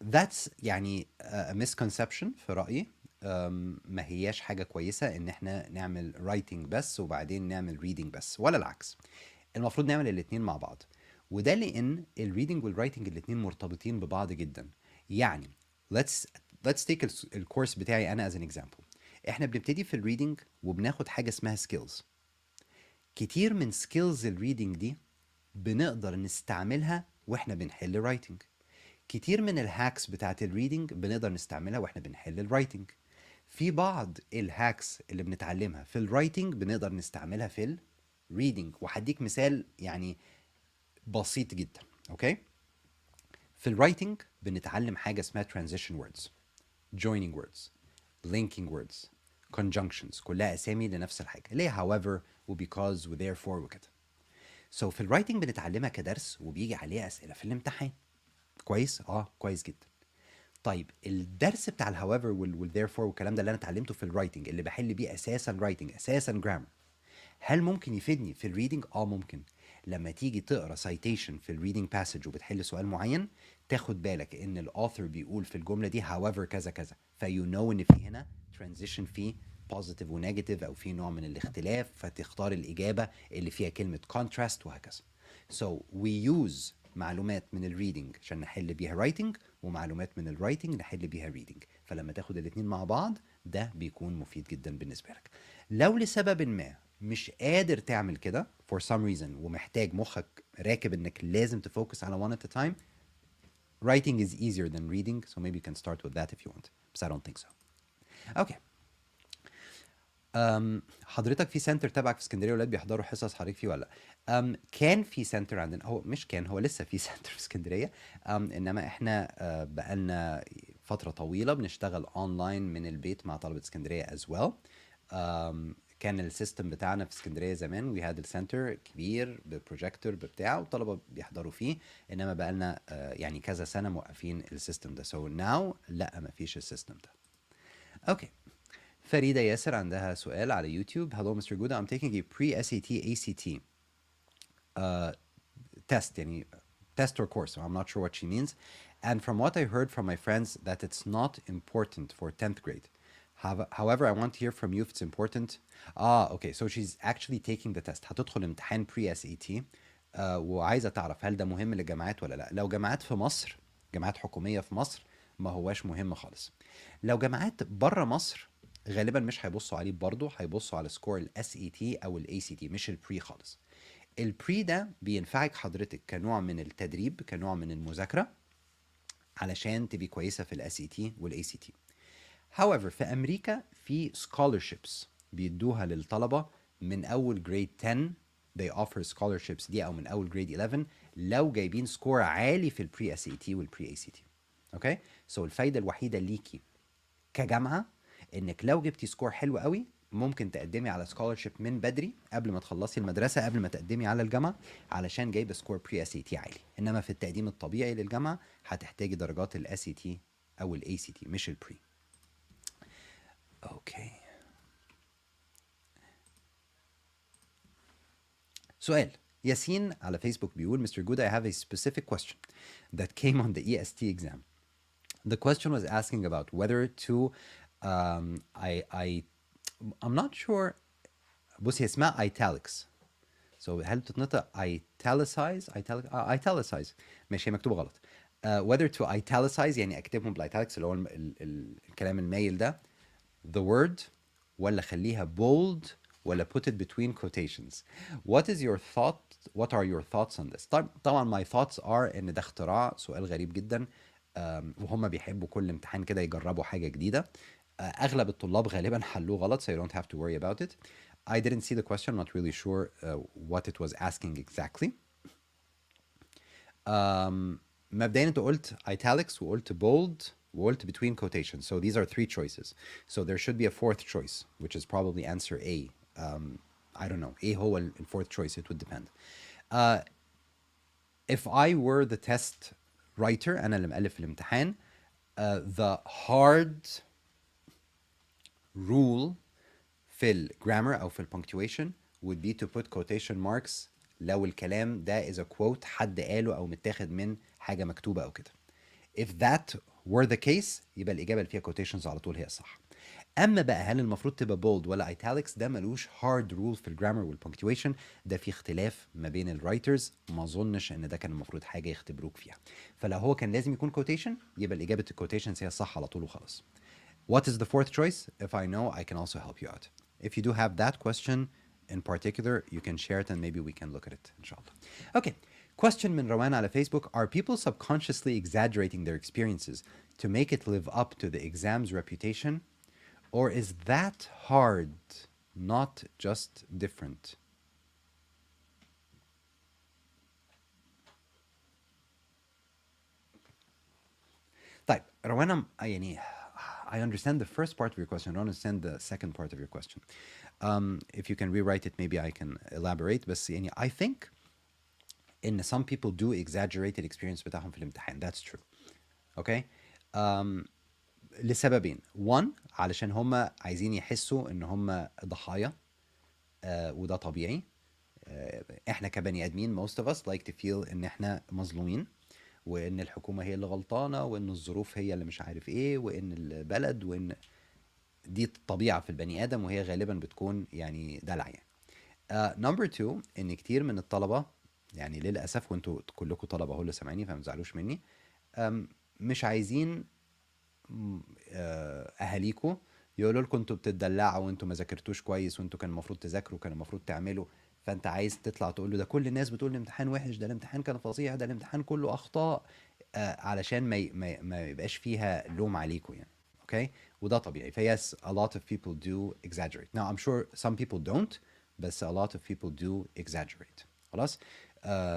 That's يعني a misconception في رأيي. ما هياش حاجة كويسة ان احنا نعمل writing بس وبعدين نعمل reading بس، ولا العكس. المفروض نعمل الاتنين مع بعض، وده لان الريدنج والرايتنج الاتنين مرتبطين ببعض جدا. يعني let's let's take الكورس بتاعي انا as an example. احنا بنبتدي في الريدنج وبناخد حاجة اسمها skills. كتير من سكيلز الريدنج دي بنقدر نستعملها واحنا بنحل رايتنج. كتير من الهاكس بتاعت الريدنج بنقدر نستعملها واحنا بنحل الرايتنج. في بعض الهاكس اللي بنتعلمها في الرايتنج بنقدر نستعملها في الريدنج، وهديك مثال يعني بسيط جدا. اوكي. في الرايتنج بنتعلم حاجه اسمها transition words, joining words, linking words, conjunctions، كلها اسامي لنفس الحاجه، اللي هي however و because و therefore وكده. So في الرايتنج بنتعلمها كدرس وبيجي عليها اسئله في الامتحان. كويس؟ كويس جدا. طيب الدرس بتاع الهاويفر والذيرفور والكلام ده اللي انا اتعلمته في الرايتنج، اللي بحل بيه اساسا رايتنج اساسا جرامر، هل ممكن يفيدني في الريدنج؟ ممكن. لما تيجي تقرا سايتيشن في الريدنج باسج وبتحل سؤال معين، تاخد بالك ان الاوثر بيقول في الجمله دي however كذا كذا، فيو نو ان في هنا ترانزيشن فيه بوزيتيف ونيجاتيف او في نوع من الاختلاف، فتختار الاجابه اللي فيها كلمه contrast وهكذا. So we use معلومات من الريدنج عشان نحل بيها رايتنج، ومعلومات من الرايتنج نحل بيها ريدنج، فلما تاخد الاتنين مع بعض ده بيكون مفيد جدا بالنسبه لك. لو لسبب ما مش قادر تعمل كده for some reason ومحتاج مخك راكب انك لازم تفوكس على one at a time, writing is easier than reading, so maybe you can start with that if you want, but I don't think so. Okay. حضرتك في سنتر تبعك في اسكندريه ولاد بيحضروا حصص حضرتك فيه ولا لا؟ كان في سنتر عندنا، هو مش كان، هو لسه في سنتر في اسكندريه. انما احنا بقالنا فتره طويله بنشتغل اونلاين من البيت مع طلبه اسكندريه as well. كان السيستم بتاعنا في اسكندريه زمان وي هاد السنتر كبير ببروجيكتور بتاع والطلبه بيحضروا فيه، انما بقالنا يعني كذا سنه موقفين السيستم ده. so now لا، ما فيش السيستم ده. اوكي. فريدة ياسر عندها سؤال على يوتيوب. Hello Mr. Guda, I'm taking a pre-SAT ACT test, يعني test or course, so I'm not sure what she means. And from what I heard from my friends that it's not important for 10th grade. However, I want to hear from you if it's important. Okay, so she's actually taking the test. هتدخل امتحان pre-SAT وعايزة تعرف هل ده مهم للجامعات ولا لا. لو جامعات في مصر، جامعات حكومية في مصر، ما هواش مهم خالص. لو جامعات بره مصر غالبا مش هيبصوا عليه برضه، هيبصوا على سكور الاس اي تي او الاي سي تي مش البري خالص. البري ده بينفعك حضرتك كنوع من التدريب، كنوع من المذاكره علشان تبقي كويسه في الاس اي تي والاي سي تي. however في امريكا في scholarships بيدوها للطلبه من اول جريد 10. they offer scholarships دي او من اول جريد 11 لو جايبين سكور عالي في البري اس اي تي والبري اي سي تي. اوكي. سو الفايده الوحيده ليكي كجامعه انك لو جبتي سكور حلو قوي ممكن تقدمي على سكولرشيب من بدري قبل ما تخلصي المدرسه، قبل ما تقدمي على الجامعه، علشان جايبه سكور بري اس اي تي عالي. انما في التقديم الطبيعي للجامعه هتحتاجي درجات الاس اي تي او الاي سي تي مش البري. اوكي. سؤال ياسين على فيسبوك بيقول Mr. Good, I have a specific question that came on the EST exam. The question was asking about whether to I'm not sure. بصي اسمها italics. So هل بتتنطق italicize؟ ماشي، هي مكتوبة غلط. Whether to italicize يعني اكتبهم بالايتاليكس اللي هو الكلام المايل ده the word، ولا خليها bold، ولا put it between quotations. What are your thoughts on this؟ طبعا my thoughts are ان ده اختراع، سؤال غريب جدا. وهم بيحبوا كل امتحان كده يجربوا حاجة جديدة. أغلب الطلاب غالبا حلوه غلط, so you don't have to worry about it. I didn't see the question, I'm not really sure what it was asking exactly. مبدئيا انت قلت italics وقلت bold وقلت between quotations, so these are three choices, so there should be a fourth choice which is probably answer A. I don't know, A هو ال fourth choice, it would depend. If I were the test writer, أنا اللي مألف الامتحان, the hard rule في الجرامر أو في البنكتويشن would be to put quotation marks لو الكلام ده is a quote حد قاله أو متاخد من حاجة مكتوبة أو كده. If that were the case يبقى الإجابة اللي فيها quotations على طول هي الصح. أما بقى هل المفروض تبقى bold ولا italics, ده ملوش hard rule في الجرامر والبنكتويشن, ده في اختلاف ما بين الرايترز, ما أظنش إن ده كان المفروض حاجة يختبروك فيها. فلو هو كان لازم يكون quotation يبقى الإجابة الquotations هي الصح على طول وخلاص. What is the fourth choice? If I know, I can also help you out. If you do have that question in particular, you can share it and maybe we can look at it, inshallah. Okay, question من روان على Facebook. Are people subconsciously exaggerating their experiences to make it live up to the exam's reputation? Or is that hard, not just different? طيب روان, يعني I understand the first part of your question. I don't understand the second part of your question. If you can rewrite it, maybe I can elaborate. بس يعني I think in some people do exaggerate the experience بتاعهم في الامتحان. That's true. Okay? لسببين. One, علشان هم عايزين يحسوا ان هم ضحايا, وده طبيعي. احنا كبني ادمين most of us like to feel ان احنا مظلومين, وان الحكومة هي اللي غلطانة, وان الظروف هي اللي مش عارف ايه, وان البلد, وان دي الطبيعة في البني آدم, وهي غالبا بتكون يعني دلع يعني. نمبر 2, ان كتير من الطلبة, يعني للأسف, وانتوا كلكم طلبة هو اللي سامعيني فما تزعلوش مني, مش عايزين اهاليكوا يقولوا لكم انتوا بتدلعوا وانتوا ما ذاكرتوش كويس, وانتوا كان المفروض تذاكروا, كان المفروض تعملوا. فانت عايز تطلع تقول له ده كل الناس بتقول الامتحان وحش, ده الامتحان كان فظيع, ده الامتحان كله اخطاء, علشان ما يبقاش فيها لوم عليكم يعني. Okay, وده طبيعي. فيس, a lot of people do exaggerate. Now I'm sure some people don't, بس a lot of people do exaggerate. خلاص.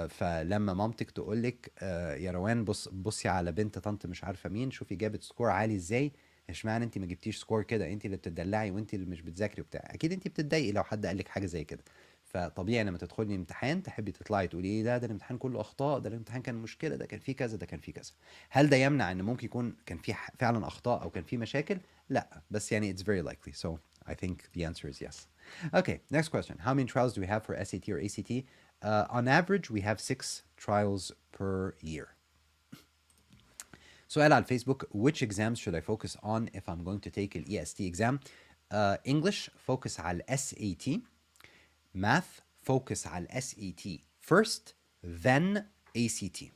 فلما مامتك تقول لك يا روان بصي على بنت طنط مش عارفه مين, شوفي جابت سكور عالي ازاي, اشمعنى انت ما جبتيش سكور كده, انت اللي بتدلعي وانت اللي مش بتذاكري وبتاع. اكيد انت بتتضايقي لو حد قال لك حاجه زي كده. فطبيعي لما تدخلي امتحان تحبي تطلعي تقولي ايه, ده الامتحان كله اخطاء, ده الامتحان كان مشكله, ده كان فيه كذا, ده كان فيه كذا. هل ده يمنع ان ممكن يكون كان فيه فعلا اخطاء او كان فيه مشاكل؟ لا, بس يعني it's very likely, so I think the answer is yes. Okay, next question. How many trials do we have for SAT or ACT? On average, we have 6 trials per year. سؤال على الفيسبوك. Which exams should I focus on if I'm going to take an EST exam? English, focus على SAT. Math, focus على SAT first, then ACT.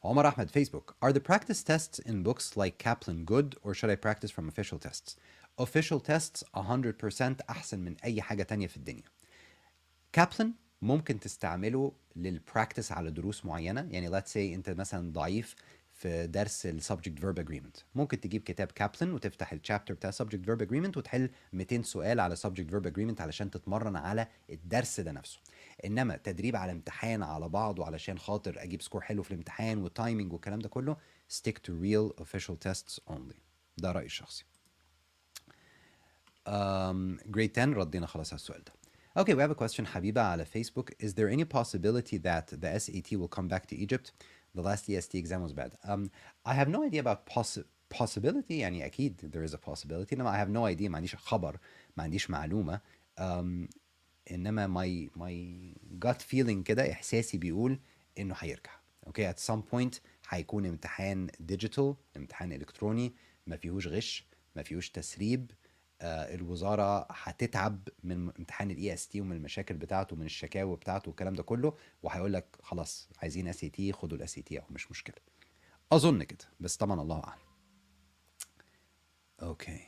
Omar Ahmed, Facebook. Are the practice tests in books like Kaplan good, or should I practice from official tests? Official tests 100% أحسن من أي حاجة تانية في الدنيا. كابلن ممكن تستعمله للبراكتس على دروس معينه, يعني let's say انت مثلا ضعيف في درس ال subject verb agreement, ممكن تجيب كتاب كابلن وتفتح الشابتر بتاع subject verb agreement وتحل 200 سؤال على subject verb agreement علشان تتمرن على الدرس ده نفسه. انما تدريب على امتحان على بعض وعلشان خاطر اجيب سكور حلو في الامتحان وتايمينج والكلام ده كله, stick to real official tests only. ده رأيي الشخصي. grade 10 ردينا خلاص على السؤال ده. Okay, we have a question, Habiba, على Facebook. Is there any possibility that the SAT will come back to Egypt? The last EST exam was bad. I have no idea about possibility. يعني أكيد there is a possibility. إنما I have no idea. ما عنديش خبر, ما عنديش معلومة. إنما my gut feeling كده, إحساسي بيقول إنه هيرجع. Okay, at some point هيكون امتحان digital, امتحان إلكتروني, ما فيهوش غش, ما فيهوش تسريب. الوزاره هتتعب من امتحان الاي اس تي ومن المشاكل بتاعته ومن الشكاوي بتاعته والكلام ده كله, وهيقول لك خلاص عايزين اس اي تي, خدوا الاس اي تي او مش مشكله. اظن كده, بس طبعا الله اعلم. اوكي.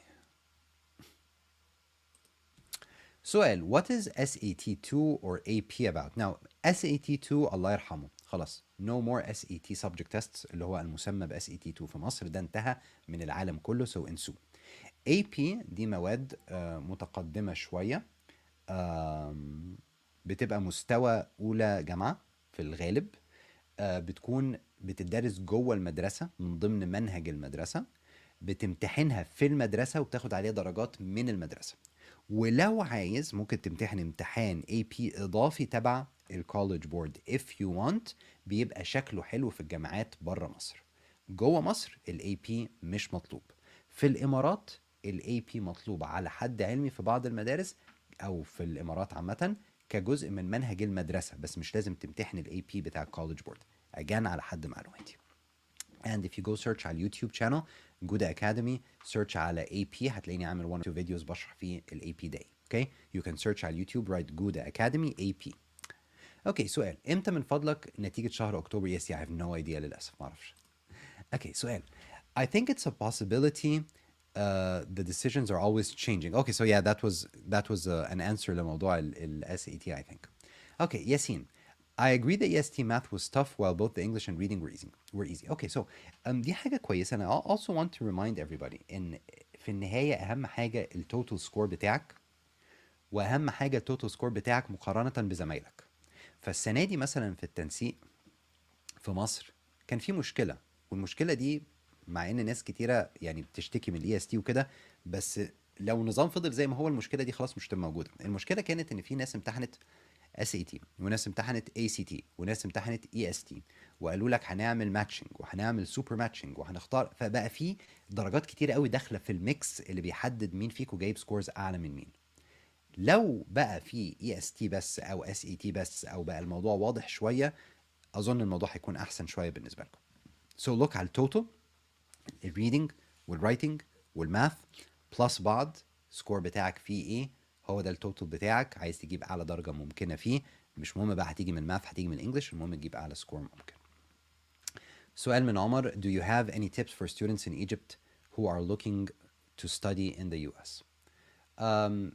سؤال. What is SAT2 or AP about? Now SAT2 الله يرحمه خلاص no more SET subject tests اللي هو المسمى ب SET2 في مصر، ده انتهى من العالم كله، so انسوه. AP دي مواد متقدمة شوية، بتبقى مستوى أولى جامعة في الغالب، بتكون بتدرس جوه المدرسة من ضمن منهج المدرسة، بتمتحنها في المدرسة وبتاخد عليها درجات من المدرسة، ولو عايز ممكن تمتحن امتحان AP إضافي تبع الكوليدج بورد if you want، بيبقى شكله حلو في الجامعات بره مصر. جوه مصر ال AP مش مطلوب. في الإمارات ال AP مطلوب على حد علمي في بعض المدارس أو في الإمارات عامة كجزء من منهج المدرسة، بس مش لازم تمتحن ال AP بتاع الكوليدج بورد. again على حد معلوماتي. and if you go search على اليوتيوب channel جودة أكاديمي، search على AP هتلاقيني عامل one or two videos بشرح فيه ال AP day. okay you can search على اليوتيوب write جودة أكاديمي AP. okay سؤال، امتى من فضلك نتيجة شهر أكتوبر؟ yes I have no idea للأسف ما أعرفش. okay سؤال، I think it's a possibility the decisions are always changing. Okay so yeah that was an answer لموضوع ال SAT I think. Okay ياسين, I agree that EST math was tough while both the English and reading were easy. Okay so دي حاجة كويسة. أنا also want to remind everybody إن في النهاية أهم حاجة التوتال سكور بتاعك، وأهم حاجة التوتال سكور بتاعك مقارنة بزمايلك. فالسنة دي مثلا في التنسيق في مصر كان في مشكلة، والمشكلة دي مع ان ناس كتيرة يعني بتشتكي من الاي اس تي وكده، بس لو النظام فضل زي ما هو المشكلة دي خلاص مش هتبقى موجودة. المشكلة كانت ان في ناس امتحنت اس اي تي، وناس امتحنت اي سي تي، وناس امتحنت اي اس تي، وقالوا لك هنعمل ماتشنج وهنعمل سوبر ماتشنج وهنختار، فبقى في درجات كتير قوي داخله في الميكس اللي بيحدد مين فيكم جايب سكورز اعلى من مين. لو بقى في اي اس تي بس او اس اي تي بس، او بقى الموضوع واضح شويه، اظن الموضوع هيكون احسن شويه بالنسبه لكم. So look على التوتال، الريدنج والرايتنج والماث بلس بعض، سكور بتاعك فيه ايه، هو ده التوتال بتاعك. عايز تجيب اعلى درجه ممكنه فيه، مش مهم بقى هتيجي من الماث هتيجي من الانجليش، المهم تجيب اعلى سكور ممكن. سؤال من عمر: Do you have any tips for students in Egypt who are looking to study in the US? Um,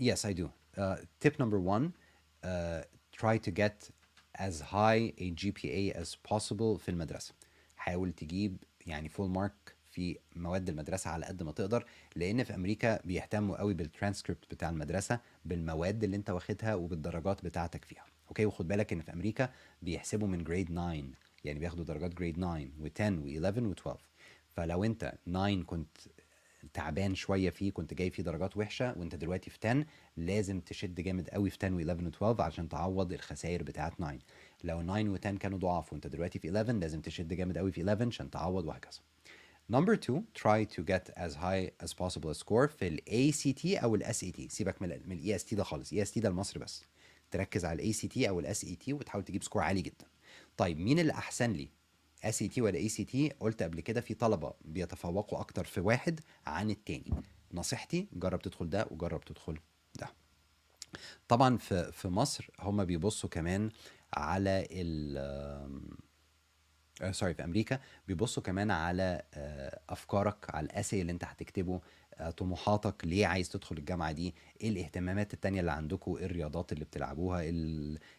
Yes, I do. Tip number one, try to get as high a GPA as possible في المدرسة. حاول تجيب يعني فول مارك في مواد المدرسة على قد ما تقدر، لأن في أمريكا بيهتموا قوي بالترانسكريبت بتاع المدرسة، بالمواد اللي أنت واخدها وبالدرجات بتاعتك فيها. أوكي، وخد بالك إن في أمريكا بيحسبوا من جريد 9، يعني بياخدوا درجات جريد 9 و10 و11 و12. فلو أنت 9 كنت تعبان شويه فيه، كنت جاي فيه درجات وحشه، وانت دلوقتي في 10 لازم تشد جامد قوي في 10 و11 و12 عشان تعوض الخسائر بتاعه 9. لو 9 و10 كانوا ضعاف وانت دلوقتي في 11 لازم تشد جامد قوي في 11 عشان تعوض، وهكذا. Number two, try to get as high as possible a score في ال ACT أو ال SAT. سيبك من ال EST ده خالص، EST ده لمصر بس. تركز على ال ACT أو ال SAT وتحاول تجيب سكور عالي جدا. طيب مين اللي أحسن لي؟ SAT ولا ACT؟ قلت قبل كده في طلبة بيتفوقوا أكتر في واحد عن التاني. نصيحتي جرب تدخل ده وجرب تدخل ده. طبعا في مصر هم بيبصوا كمان على ال سوري في امريكا بيبصوا كمان على افكارك، على الاسي اللي انت هتكتبه، طموحاتك، ليه عايز تدخل الجامعه دي، ايه الاهتمامات التانية اللي عندكم، ايه الرياضات اللي بتلعبوها، ايه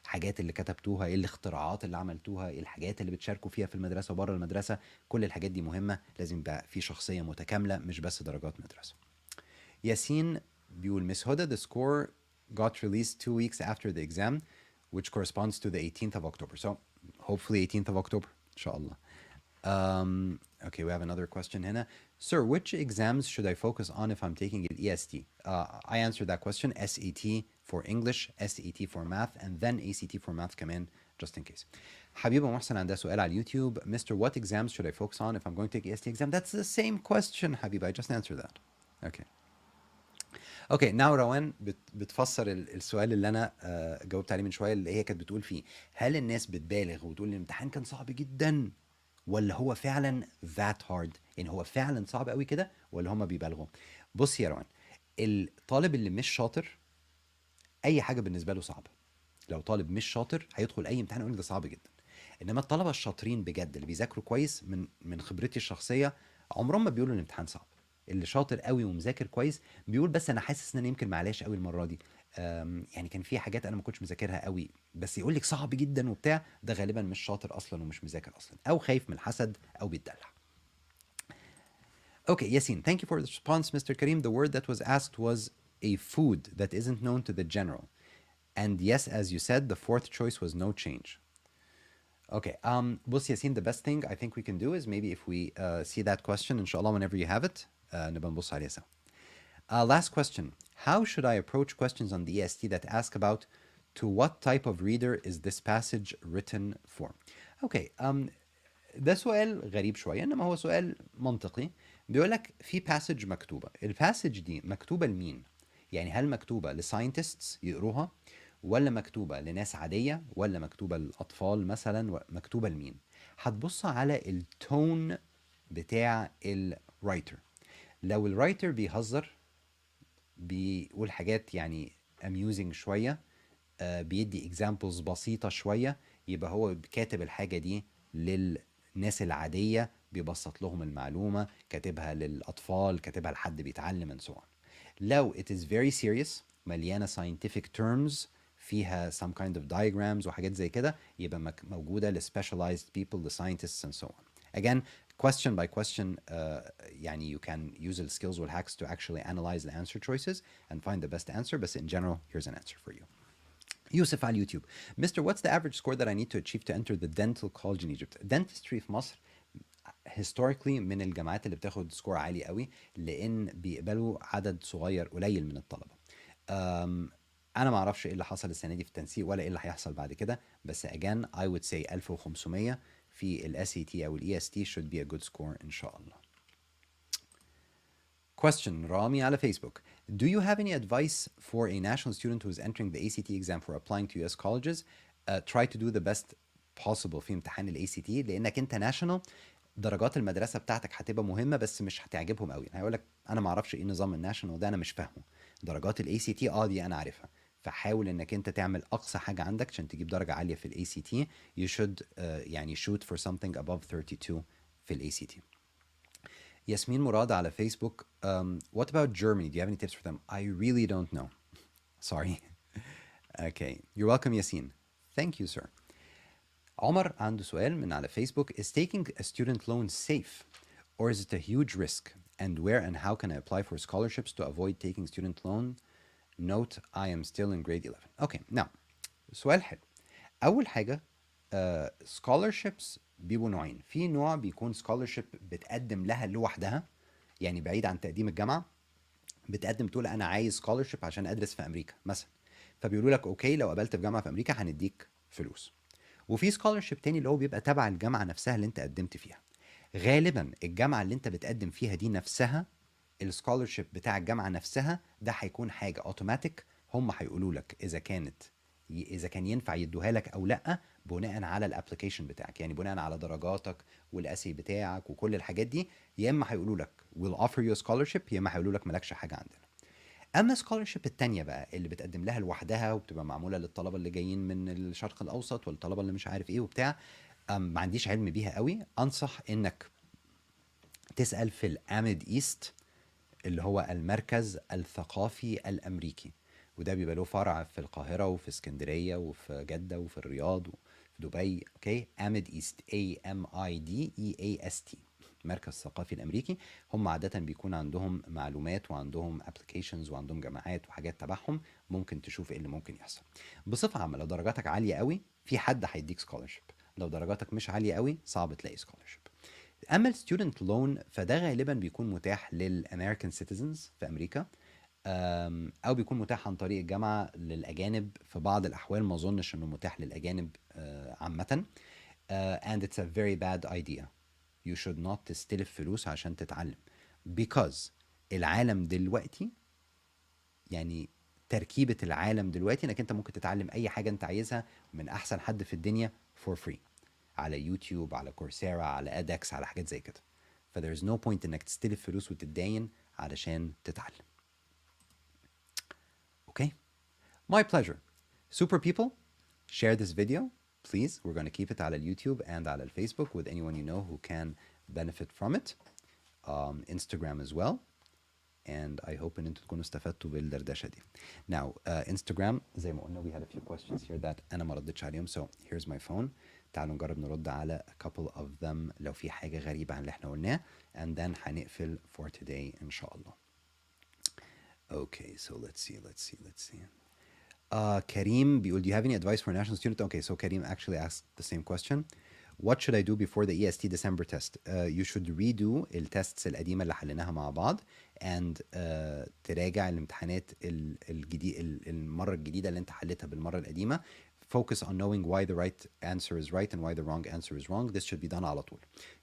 الحاجات اللي كتبتوها، ايه الاختراعات اللي عملتوها، ايه الحاجات اللي بتشاركوا فيها في المدرسه وبره المدرسه. كل الحاجات دي مهمه، لازم يبقى في شخصيه متكامله مش بس درجات مدرسه. ياسين بيقول: Miss Hoda, the score got released 2 weeks after the exam, which corresponds to the 18th of October. So hopefully 18th of October, inshallah. Okay, we have another question هنا. Sir, which exams should I focus on if I'm taking an EST? I answered that question. SAT for English, SAT for math, and then ACT for math كمان, just in case. حبيبة محسن عندها سؤال على اليوتيوب: Mr. What exams should I focus on if I'm going to take EST exam? That's the same question, حبيبة. I just answered that. Okay. اوكي ناو روان بتفسر السؤال اللي انا جاوبت عليه من شويه، اللي هي كانت بتقول فيه: هل الناس بتبالغ وتقول الامتحان كان صعب جدا، ولا هو فعلا that hard؟ يعني هو فعلا صعب قوي كده، ولا هم بيبالغوا؟ بص يا روان، الطالب اللي مش شاطر اي حاجه بالنسبه له صعبه. لو طالب مش شاطر هيدخل اي امتحان يقول لك ده صعب جدا. انما الطلبه الشاطرين بجد اللي بيذاكروا كويس، من خبرتي الشخصيه، عمرهم ما بيقولوا الامتحان صعب. اللي شاطر قوي ومذاكر كويس بيقول بس انا حاسس ان انا يمكن معلش قوي المره دي، يعني كان في حاجات انا ما كنتش مذاكرها قوي بس يقول لك صعب جدا وبتاع، ده غالبا مش شاطر اصلا ومش مذاكر اصلا او خايف من الحسد او بيتدلع. Okay, Yasin, thank you for the response, Mr. Karim. The word that was asked was a food that isn't known to the general. And yes, as you said, the fourth choice was no change. Okay, بص Yasin, the best thing I think we can do is maybe if we see that question, inshallah, whenever you have it, نبقى نبص عليها سوا. Last question. How should I approach questions on the EST that ask about to what type of reader is this passage written for? Okay, ده سؤال غريب شوية إنما هو سؤال منطقي. بيقول لك في passage مكتوبة، الباسج دي مكتوبة لمين؟ يعني هل مكتوبة لساينتستس يقروها، ولا مكتوبة لناس عادية، ولا مكتوبة للأطفال مثلا، مكتوبة لمين؟ هتبص على التون بتاع الرايتر. لو الرايتر بيهزر، بيقول حاجات يعني amusing شوية، بيدي examples بسيطة شوية، يبقى هو كاتب الحاجة دي للناس العادية، بيبسط لهم المعلومة، كاتبها للأطفال، كاتبها لحد بيتعلم and so on. لو it is very serious، مليانة scientific terms، فيها some kind of diagrams وحاجات زي كده، يبقى موجودة ل specialized people, the scientists and so on. Again, question by question, يعني you can use the skills or hacks to actually analyze the answer choices and find the best answer, but in general, here's an answer for you. Yusuf على YouTube. Mr. What's the average score that I need to achieve to enter the dental college in Egypt? Dentistry في مصر historically من الجامعات اللي بتاخد سكور عالي قوي، لان بيقبلوا عدد صغير قليل من الطلبه. انا ما اعرفش ايه اللي حصل السنه دي في التنسيق ولا ايه اللي هيحصل بعد كده، بس again I would say 1500 في ال SAT او ال EST should be a good score ان شاء الله. Question رامي على فيسبوك. Do you have any advice for a national student who is entering the ACT exam for applying to US colleges? Try to do the best possible في امتحان ال ACT، لانك انت national، درجات المدرسه بتاعتك هتبقى مهمه بس مش هتعجبهم قوي. هيقول لك انا ما اعرفش ايه نظام الناشونال ده، انا مش فاهمه. درجات الاي سي تي دي انا عارفها، فحاول انك انت تعمل اقصى حاجه عندك عشان تجيب درجه عاليه في الاي سي تي. You should يعني shoot for something above 32 في الاي سي تي. ياسمين مراد على فيسبوك. What about Germany? Do you have any tips for them? I really don't know. Sorry. Okay. You're welcome, Yasin. Thank you, sir. عمر عنده سؤال من على فيسبوك. Is taking a student loan safe or is it a huge risk? And where and how can I apply for scholarships to avoid taking student loan? Note, I am still in grade 11. Okay, now سؤال حلو. أول حاجة scholarships بيبقوا نوعين. في نوع بيكون scholarship بتقدم لها لوحدها، يعني بعيد عن تقديم الجامعة، بتقدم تقول أنا عايز scholarship عشان أدرس في أمريكا مثلا، فبيقولوا لك أوكي لو قبلت في جامعة في أمريكا هنديك فلوس. وفي سكولرشيب تاني اللي هو بيبقى تبع الجامعه نفسها اللي انت قدمت فيها. غالبا الجامعه اللي انت بتقدم فيها دي نفسها، السكولرشيب بتاع الجامعه نفسها ده هيكون حاجه اوتوماتيك، هم هيقولوا لك اذا كان ينفع يدوها لك او لا، بناء على الابلكيشن بتاعك، يعني بناء على درجاتك والاسي بتاعك وكل الحاجات دي. يا اما هيقولوا لك we'll offer you a scholarship، يا اما هيقولوا لك مالكش حاجه عندنا. اما سكولرشيب التانية بقى اللي بتقدم لها لوحدها وبتبقى معموله للطلبه اللي جايين من الشرق الاوسط والطلبه اللي مش عارف ايه وبتاع، ما عنديش علم بيها قوي. انصح انك تسال في الاميد ايست، اللي هو المركز الثقافي الامريكي، وده بيبقى له فرع في القاهره وفي اسكندريه وفي جده وفي الرياض وفي دبي. اوكي، اميد ايست AMIDEAST، مركز ثقافي الامريكي. هم عاده بيكون عندهم معلومات وعندهم ابلكيشنز وعندهم جامعات وحاجات تبعهم، ممكن تشوف ايه اللي ممكن يحصل. بصفه عامه لو درجاتك عاليه قوي في حد هيديك سكولرشيب، لو درجاتك مش عاليه قوي صعب تلاقي سكولرشيب. اما الستودنت لون فده غالبا بيكون متاح للامريكان سيتيزنز في امريكا، او بيكون متاح عن طريق الجامعه للاجانب في بعض الاحوال، ما اظنش انه متاح للاجانب عامه. And it's a very bad idea. You should not تستلف فلوس عشان تتعلم because العالم دلوقتي، يعني تركيبة العالم دلوقتي انك انت ممكن تتعلم اي حاجة انت عايزها من احسن حد في الدنيا for free على يوتيوب، على كورسيرا، على ادكس، على حاجات زي كده. ف there is no point انك تستلف فلوس وتتداين علشان تتعلم. Okay? My pleasure. Super people, share this video. Please, we're going to keep it على اليوتيوب and على الفيسبوك with anyone you know who can benefit from it. Instagram as well. and I hope ان انتوا تكونوا استفدتوا بالدردشه دي. Now Instagram زي ما قلنا we had a few questions here that انا ما ردتش عليهم, so here's my phone. تعالوا نجرب نرد على a couple of them لو في حاجه غريبه عن اللي احنا قلناه, and then هنقفل for today ان شاء الله. Okay, so let's see. Karim بيقول, do you have any advice for a national student? Okay, so Karim actually asked the same question. What should I do before the EST December test? You should redo التستس القديمة اللي حليناها مع بعض, and تراجع الامتحانات المرة الجديدة اللي انت حلتها بالمرة القديمة. Focus on knowing why the right answer is right and why the wrong answer is wrong. This should be done على طول.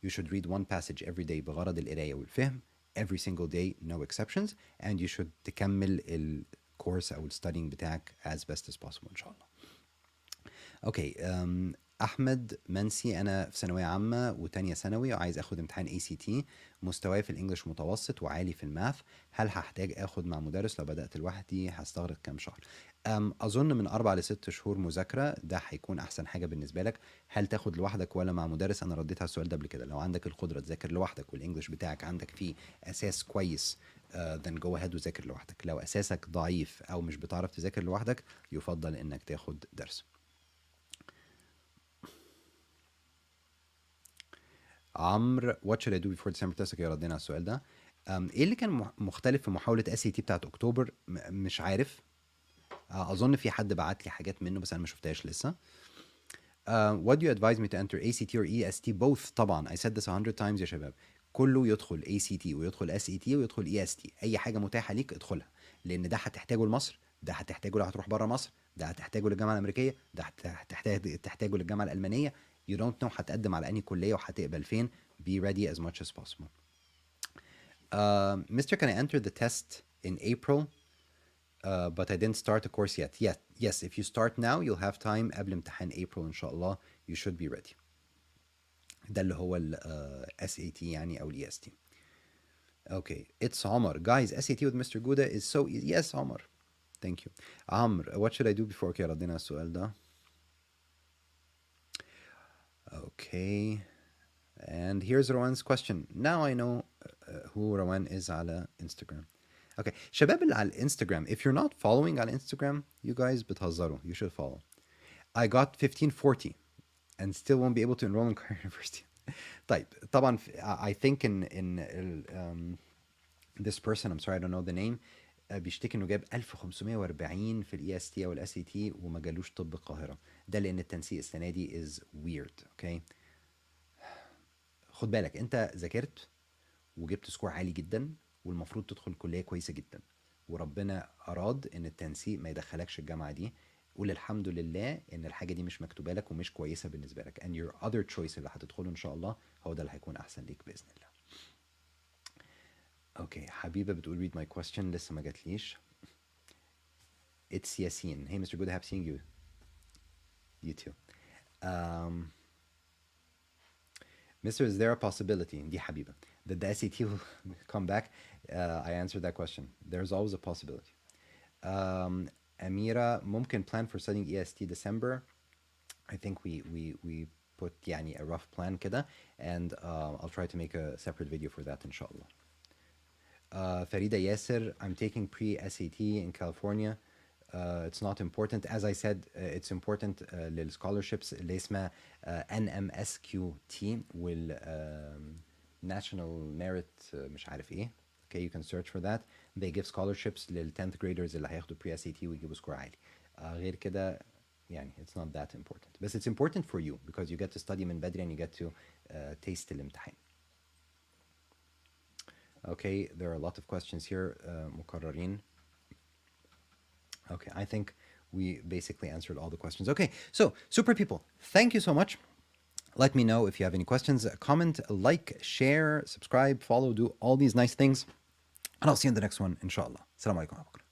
You should read one passage every day بغرض القراية والفهم. Every single day, no exceptions. And you should تكمل الكورس أو الستادينج بتاعك as best as possible إن شاء الله. Okay, أحمد منسي, أنا في ثانوية عامة وتانية ثانوي وعايز أخد امتحان ACT. مستواي في الإنجليش متوسط وعالي في الماث. هل هحتاج أخد مع مدرس؟ لو بدأت لوحدي هستغرق كام شهر؟ أظن من 4 ل6 شهور مذاكرة ده هيكون أحسن حاجة بالنسبة لك. هل تاخد لوحدك ولا مع مدرس؟ أنا رديت على السؤال ده قبل كده. لو عندك القدرة تذاكر لوحدك والإنجليش بتاعك عندك فيه أساس كويس, then go ahead وذاكر لوحدك. لو أساسك ضعيف أو مش بتعرف تذاكر لوحدك, يفضل إنك تاخد درس. عمرو, what should I do before December test? ردينا على السؤال ده. ايه اللي كان مختلف في محاولة SAT بتاعت اكتوبر؟ مش عارف. اظن في حد بعت لي حاجات منه بس انا ما شفتهاش لسه. What do you advise me to enter ACT or EST? Both طبعا. I said this 100 times يا شباب. كله يدخل ACT ويدخل SAT ويدخل EST. اي حاجة متاحة ليك ادخلها, لان ده هتحتاجه لمصر, ده هتحتاجه لو هتروح بره مصر, ده هتحتاجه للجامعة الامريكية, ده هتحتاجه للجامعة الالمانية. You don't know هتقدم على أنهي كلية وهتقبل فين. Be ready as much as possible. Mr. Can I enter the test in April? But I didn't start the course yet. Yes, if you start now you'll have time قبل امتحان April إن شاء الله. You should be ready. ده اللي هو ال SAT يعني أو ال EST. Okay, it's Omar. Guys, SAT with Mr. Guda is so easy. Yes, Omar. Thank you. Amr, what should I do before? Okay, ردينا السؤال ده. Okay, and here's Rowan's question. Now I know who Rowan is على Instagram. Okay, شباب اللي على Instagram, if you're not following على Instagram, you guys بتهزروا. You should follow. I got 1540 and still won't be able to enroll in Career University. طيب, طبعا I think in this person, I'm sorry I don't know the name, بيشتكي انه جاب 1540 في الاي اس تي او الاس اي تي وما جالوش طب القاهره. ده لان التنسيق السنه دي is weird. Okay, خد بالك انت ذاكرت وجبت سكور عالي جدا والمفروض تدخل كليه كويسه جدا, وربنا اراد ان التنسيق ما يدخلكش الجامعه دي. قول الحمد لله ان الحاجه دي مش مكتوبه لك ومش كويسه بالنسبه لك, and your other choice اللي هتدخله ان شاء الله هو ده اللي هيكون احسن ليك باذن الله. اوكي, حبيبه بتقول read my question, لسه ما جاتليش. It's Yasin. Hey Mr. Good, happy seeing you. You too. Mr. Is there a possibility, دي حبيبة, that the SAT will come back? I answered that question. There's always a possibility. Amira, ممكن plan for studying EST December? I think we put يعني a rough plan كده, and I'll try to make a separate video for that إن شاء الله. Farida Yasser, I'm taking pre-SAT in California. It's not important. As I said, it's important للscholarships اللي اسمها NMSQT وال National Merit مش عارف ايه. Okay, you can search for that. They give scholarships لل 10th graders اللي هياخدوا pre-SAT ويجيبوا سكور عالي. غير كده يعني it's not that important. But it's important for you because you get to study من بدري and you get to taste الامتحان. Okay, there are a lot of questions here. مكررين. Okay, I think we basically answered all the questions. Okay, so super people, thank you so much. Let me know if you have any questions. Comment, like, share, subscribe, follow, do all these nice things. And I'll see you in the next one, inshallah. Assalamu alaikum.